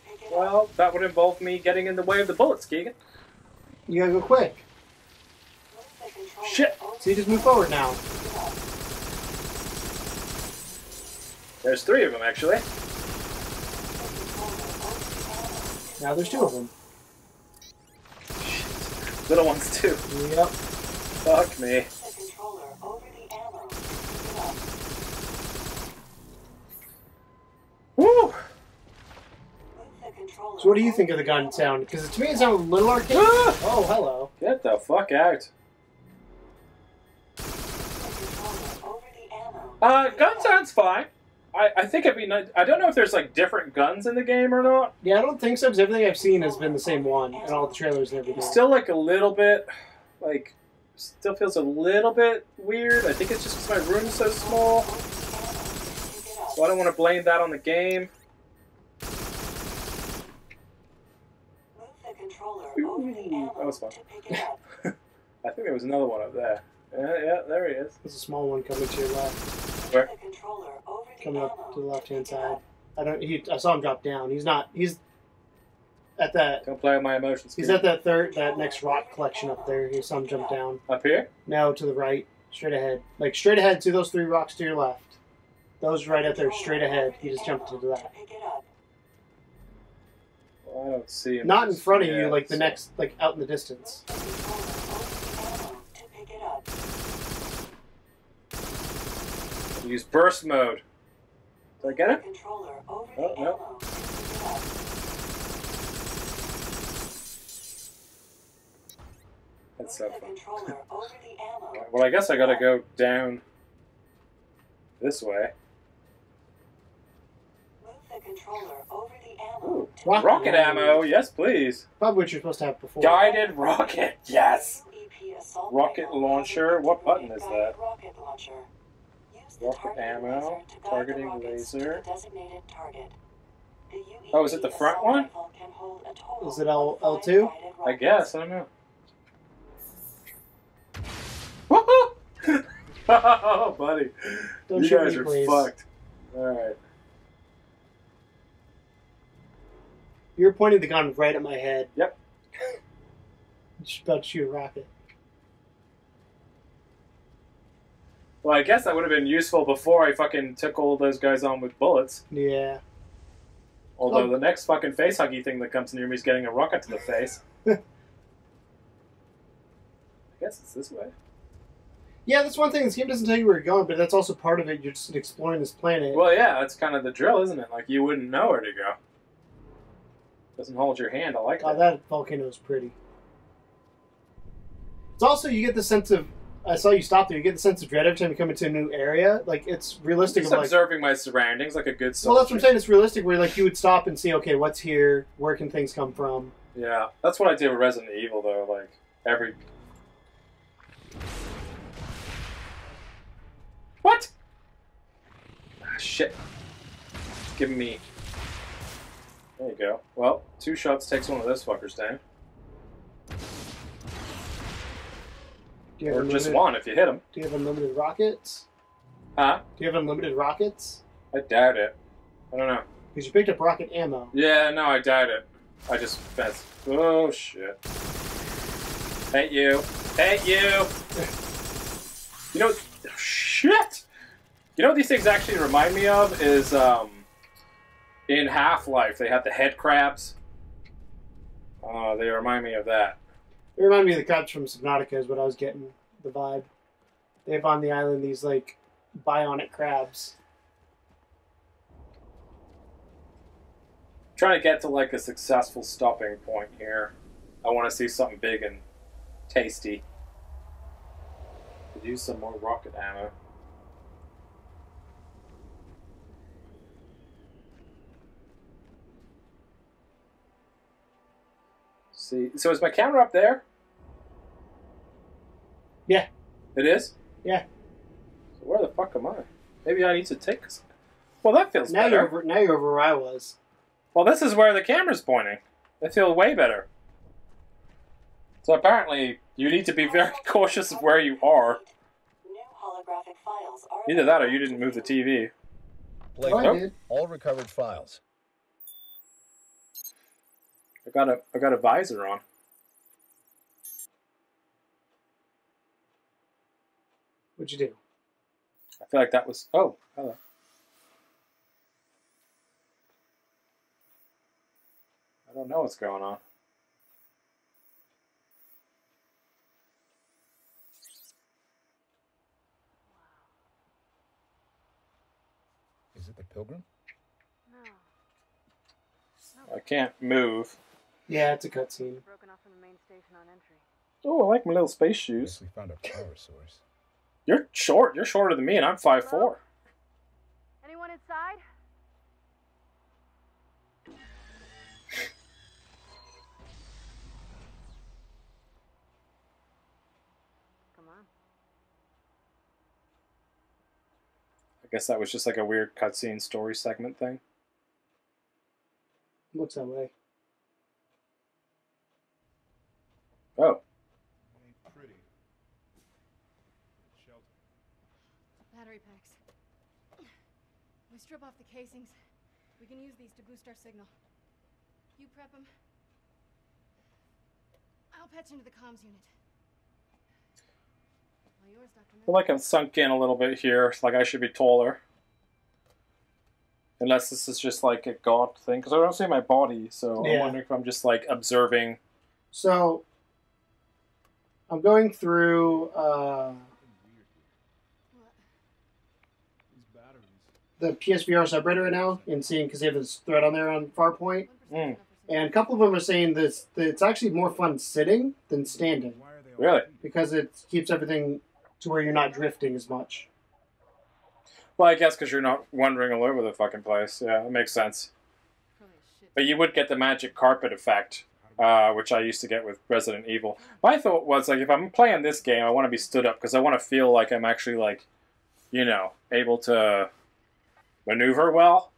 pick it up. Well, that would involve me getting in the way of the bullets, Keegan. You gotta go quick. The controller Shit. So you just move forward now. There's 3 of them, actually. Now there's 2 of them. Little ones, too. Yep. Fuck me. The controller over the ammo to pick it up. Woo! The controller So what do you think of the gun sound? Because to me it sounds a little arcade. Ah! Oh, hello. Get the fuck out. The controller over the ammo. Gun sounds fine. I think it'd be nice. I don't know if there's, like, different guns in the game or not. Yeah, I don't think so, because everything I've seen has been the same one in all the trailers and everything. Still, like, a little bit, like, still feels a little bit weird. I think it's just because my room's so small. So I don't want to blame that on the game. Move the controller over the Ooh, ammo that was fun. to pick it up. I think there was another one up there. Yeah, there he is. There's a small one coming to your left. Where? Coming up to the left-hand side. I saw him drop down. He's at that. Don't play with my emotions. He's at that next rock collection up there. You saw him jump down. Up here? No, to the right. Straight ahead. Like, straight ahead to those 3 rocks to your left. Those right up there, straight ahead. He just jumped to that. Well, I don't see him. Not in front of you, like the next, like out in the distance. Use burst mode. Did I get it? Oh, no. That's so fun. Well, I guess I gotta go down this way. Ooh, rocket ammo, yes please. Probably what you're supposed to have before. Guided rocket, yes! Rocket launcher, what button is that? Rocket ammo, targeting laser. Oh, is it the front one? Is it L2? I guess, I don't know. Woohoo! Oh, buddy. Don't you shoot guys me, are please. fucked. Alright. You're pointing the gun right at my head. Yep. Just about to shoot a rocket. Well, I guess that would have been useful before I fucking took all those guys on with bullets. Yeah. Although the next fucking face huggy thing that comes near me is getting a rocket to the face. I guess it's this way. Yeah, that's one thing. This game doesn't tell you where you're going, but that's also part of it. You're just exploring this planet. Well, yeah, that's kind of the drill, isn't it? Like, you wouldn't know where to go. Doesn't hold your hand. I like that. Oh, that volcano is pretty. It's also, you get the sense of... I saw you stop there. You get the sense of dread every time you come into a new area. Like, it's realistic. Just of, like, observing my surroundings like a good soldier. well, that's what I'm saying. It's realistic where, like, you would stop and see, okay, what's here? Where can things come from? Yeah, that's what I did with Resident Evil, though. Like, every... What? Ah, shit. It's giving me... There you go. Well, 2 shots takes one of those fuckers down. Or just one if you hit them. Do you have unlimited rockets? Huh? Do you have unlimited rockets? I doubt it. I don't know. Because you picked up rocket ammo. Yeah, no, I doubt it. I just... That's... Oh, shit. Hate you. Hate you! You know... Shit! You know what these things actually remind me of is, in Half-Life, they have the head crabs. They remind me of that. It reminded me of the crabs from Subnautica is what I was getting, the vibe. They have on the island these, like, bionic crabs. Trying to get to, like, a successful stopping point here. I want to see something big and tasty. Could use some more rocket ammo. See, so is my camera up there? Yeah. It is? Yeah. So where the fuck am I? Maybe I need to take... Well, that feels better. Now you're over where I was. Well, this is where the camera's pointing. I feel way better. So apparently, you need to be very cautious of where you are. Either that or you didn't move the TV. Blake, Oh, I did. all recovered files. I got a visor on. What'd you do? I feel like that was... Oh, hello. I don't know what's going on. Is it the Pilgrim? I can't move. Yeah, it's a cutscene. Broken off from the main station on entry. Oh, I like my little space shoes. Guess we found a power source. You're short. You're shorter than me, and I'm 5'4". Anyone inside? Come on. I guess that was just like a weird cutscene story segment thing. Looks that way. Oh. battery packs. We strip off the casings. We can use these to boost our signal. You prep them. I'll patch into the comms unit. All yours, Dr. I feel like I'm sunk in a little bit here. It's like I should be taller. Unless this is just like a god thing. Because I don't see my body, so I'm wondering if I'm just like observing. So, I'm going through the PSVR subreddit right now and seeing, because they have this thread on there on Farpoint. And a couple of them are saying that it's actually more fun sitting than standing. Really? Because it keeps everything to where you're not drifting as much. Well, I guess because you're not wandering all over the fucking place. Yeah, that makes sense. But you would get the magic carpet effect, which I used to get with Resident Evil. My thought was, like, if I'm playing this game, I want to be stood up because I want to feel like I'm actually, like, you know, able to maneuver well.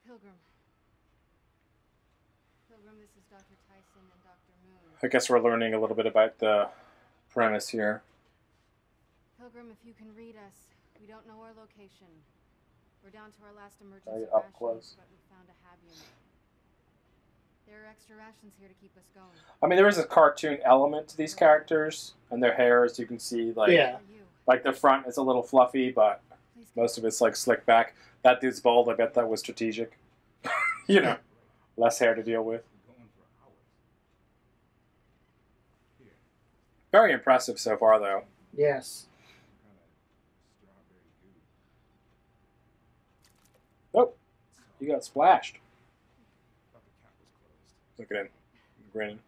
Pilgrim. Pilgrim, this is Dr. Tyson and Dr. Moon. I guess we're learning a little bit about the premise here. Pilgrim, if you can read us, we don't know our location. We're down to our last emergency Up rations, close. but we found a hab unit. There are extra rations here to keep us going. I mean, there is a cartoon element to these characters, and their hair, as you can see, like, like the front is a little fluffy, but most of it's like slicked back. That dude's bald. I bet that was strategic. You know, less hair to deal with. Very impressive so far, though. Yes. Oh, you got splashed. Look at him, grinning.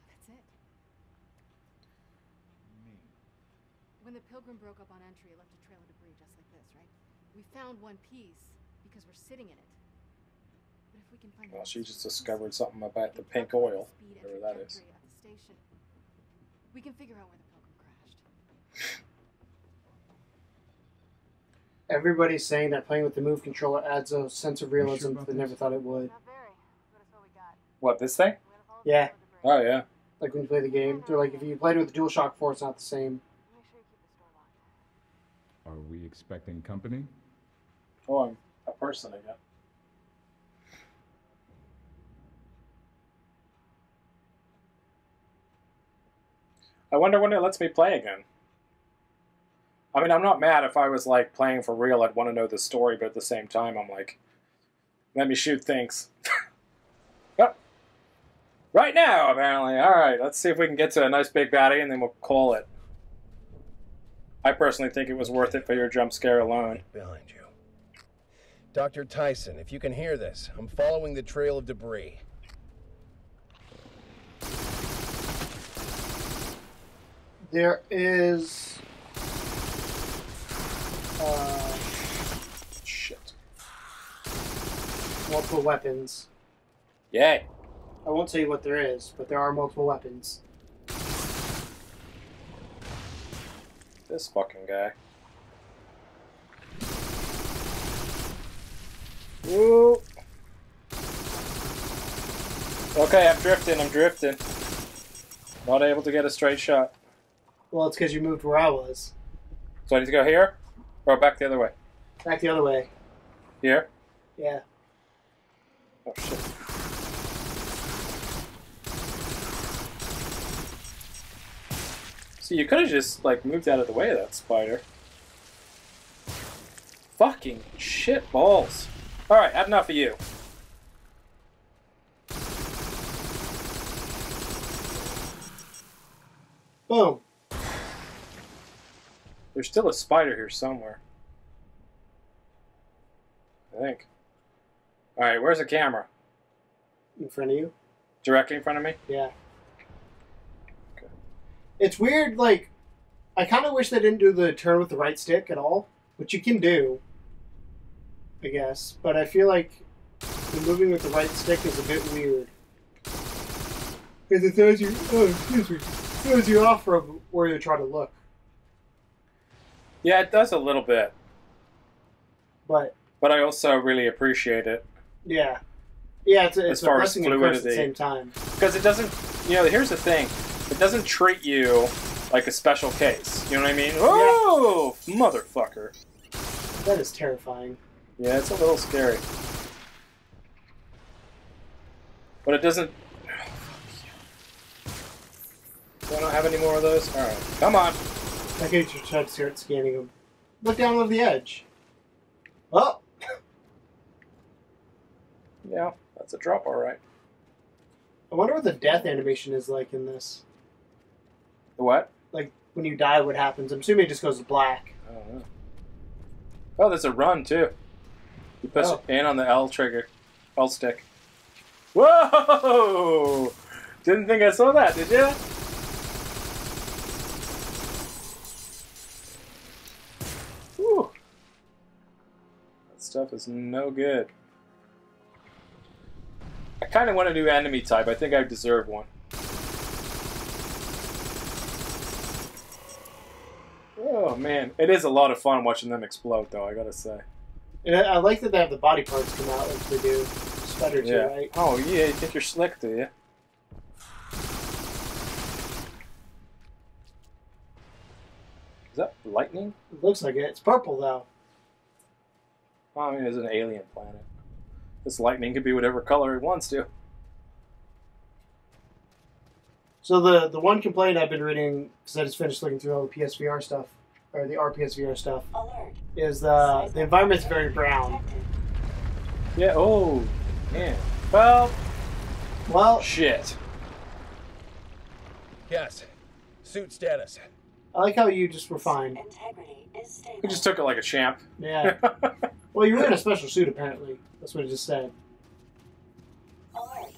That's it. When the Pilgrim broke up on entry, it left a trail of debris just like this, right? We found one piece because we're sitting in it. But if we can find Well, she just discovered something about the pink oil, whatever that is. at the station, we can figure out where the Pilgrim crashed. Everybody's saying that playing with the Move controller adds a sense of realism that they never thought it would. What, this thing? Yeah. Oh, yeah. Like when you play the game. They're like, if you played with the DualShock 4, it's not the same. Are we expecting company? Oh, I'm a person again. I wonder when it lets me play again. I mean, I'm not mad if I was, like, playing for real. I'd want to know the story, but at the same time, I'm like, let me shoot things. Oh. Right now, apparently. Alright, let's see if we can get to a nice big baddie, and then we'll call it. I personally think it was worth it for your jump scare alone. Behind you. Dr. Tyson, if you can hear this, I'm following the trail of debris. There is... shit. Multiple weapons. Yay. I won't tell you what there is, but there are multiple weapons. This fucking guy. Woo. Okay, I'm drifting. Not able to get a straight shot. Well, it's because you moved where I was. So I need to go here? Or back the other way? Back the other way. Here? Yeah. Oh, shit. See, you could have just, like, moved out of the way of that spider. Fucking shit balls. Alright, had enough of you. Boom. There's still a spider here somewhere. I think. Alright, where's the camera? In front of you? Directly in front of me? Yeah. Okay. It's weird, like, I kind of wish they didn't do the turn with the right stick at all, which you can do, I guess, but I feel like the moving with the right stick is a bit weird. Because it throws you, throws you off from where you're trying to look. Yeah, it does a little bit. But I also really appreciate it. Yeah. Yeah, it's as a far as blessing and a curse at the fluidity. same time. Because it doesn't, you know, here's the thing. It doesn't treat you like a special case. You know what I mean? Oh, motherfucker. That is terrifying. Yeah, it's a little scary. But it doesn't... Do I not have any more of those? Alright, come on. I could just try to start scanning them. Look down over the edge. Oh! Yeah, that's a drop, alright. I wonder what the death animation is like in this. The what? Like, when you die, what happens? I'm assuming it just goes black. I don't know. Oh, there's a run, too. You push in on the L trigger. L stick. Whoa! Didn't think I saw that, did you? Whew. That stuff is no good. I kind of want a new enemy type. I think I deserve one. Oh man, it is a lot of fun watching them explode, though. I gotta say. And I like that they have the body parts come out like they do. Spider too, right? Oh yeah, you think you're slick, do you? Is that lightning? It looks like it. It's purple though. Well, I mean, it's an alien planet. This lightning could be whatever color it wants to. So the one complaint I've been reading, because I just finished looking through all the PSVR stuff, or the RPSVR stuff, is the environment's very brown. Yeah. Oh, man. Well, shit. Yes. Suit status. I like how you just were fine. We just took it like a champ. Yeah. Well, you were in a special suit apparently. That's what it just said. Alert.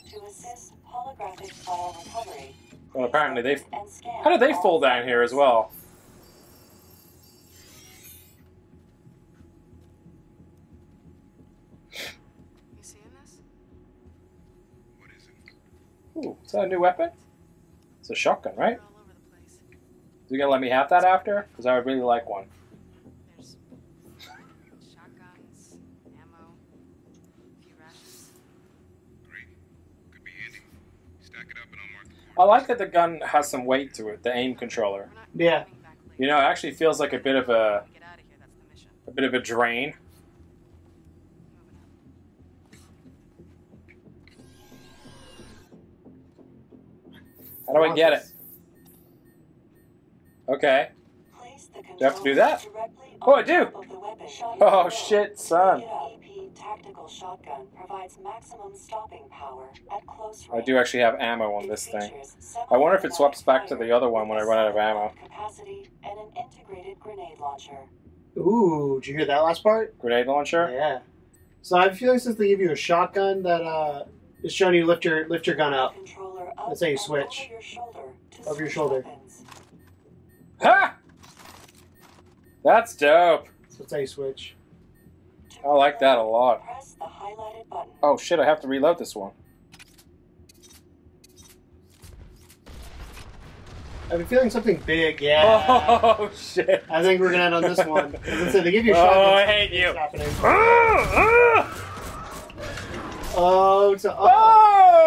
To assist holographic file recovery. Well, apparently they... How did they fall down here as well? You seeing this? What is it? Ooh, is that a new weapon? It's a shotgun, right? Is you gonna let me have that after? Because I would really like one. There's shotguns, ammo, a few rations. Great. Could be handy. Stack it up and I'll mark the board. I like that the gun has some weight to it, the aim controller. Yeah. You know, it actually feels like a bit of a drain. How do I get it? Okay. Do I have to do that? Oh, I do! Oh, shit, son. Tactical shotgun provides maximum stopping power at close I do actually have ammo on this thing. I wonder if it swaps back to the other one when I run out of ammo. capacity and an integrated grenade launcher. Ooh, did you hear that last part? Grenade launcher? Yeah. So I have a feeling since they give you a shotgun that is showing you lift your gun up. That's how you switch. Over your shoulder. Ha! That's dope. So that's how you switch. I like that a lot. Press the highlighted button. Oh shit, I have to reload this one. I have a feeling something big, yeah. Oh shit. I think we're gonna end on this one. As I said, they give you a Oh, shotgun. I hate you. Oh,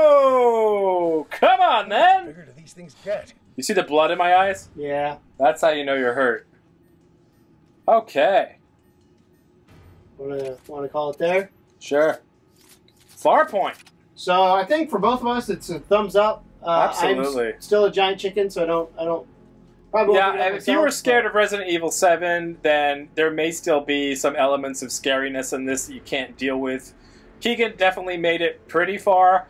Oh! Come on, man! Bigger do these things get? You see the blood in my eyes? Yeah. That's how you know you're hurt. Okay. Want to call it there? Sure. Farpoint. So I think for both of us, it's a thumbs up. Absolutely. I'm still a giant chicken, so I don't. Probably won't Yeah, do that and if you were myself, scared of Resident Evil 7, then there may still be some elements of scariness in this that you can't deal with. Keegan definitely made it pretty far.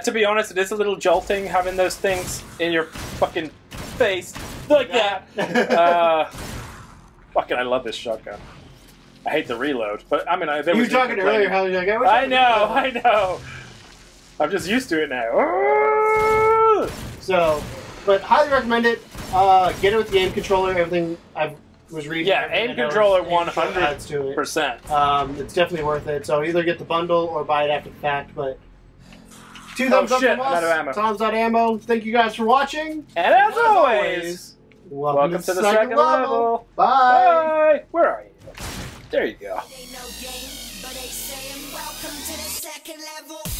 To be honest, it is a little jolting having those things in your fucking face like that. Fucking, I love this shotgun. I hate the reload, but I mean, there You was were talking earlier how you're like, I know. I'm just used to it now. So, but highly recommend it. Get it with the aim controller. Everything I was reading. Yeah, everything aim I know, controller aim controller adds to it. 100%. It's definitely worth it. So either get the bundle or buy it after the fact. But 2 thumbs up shit, from I'm out of ammo. us. Tom's out of ammo. Thank you guys for watching. And as always, welcome to the second level. Bye. Where are you? There you go. It ain't no game, but they saying welcome to the second level.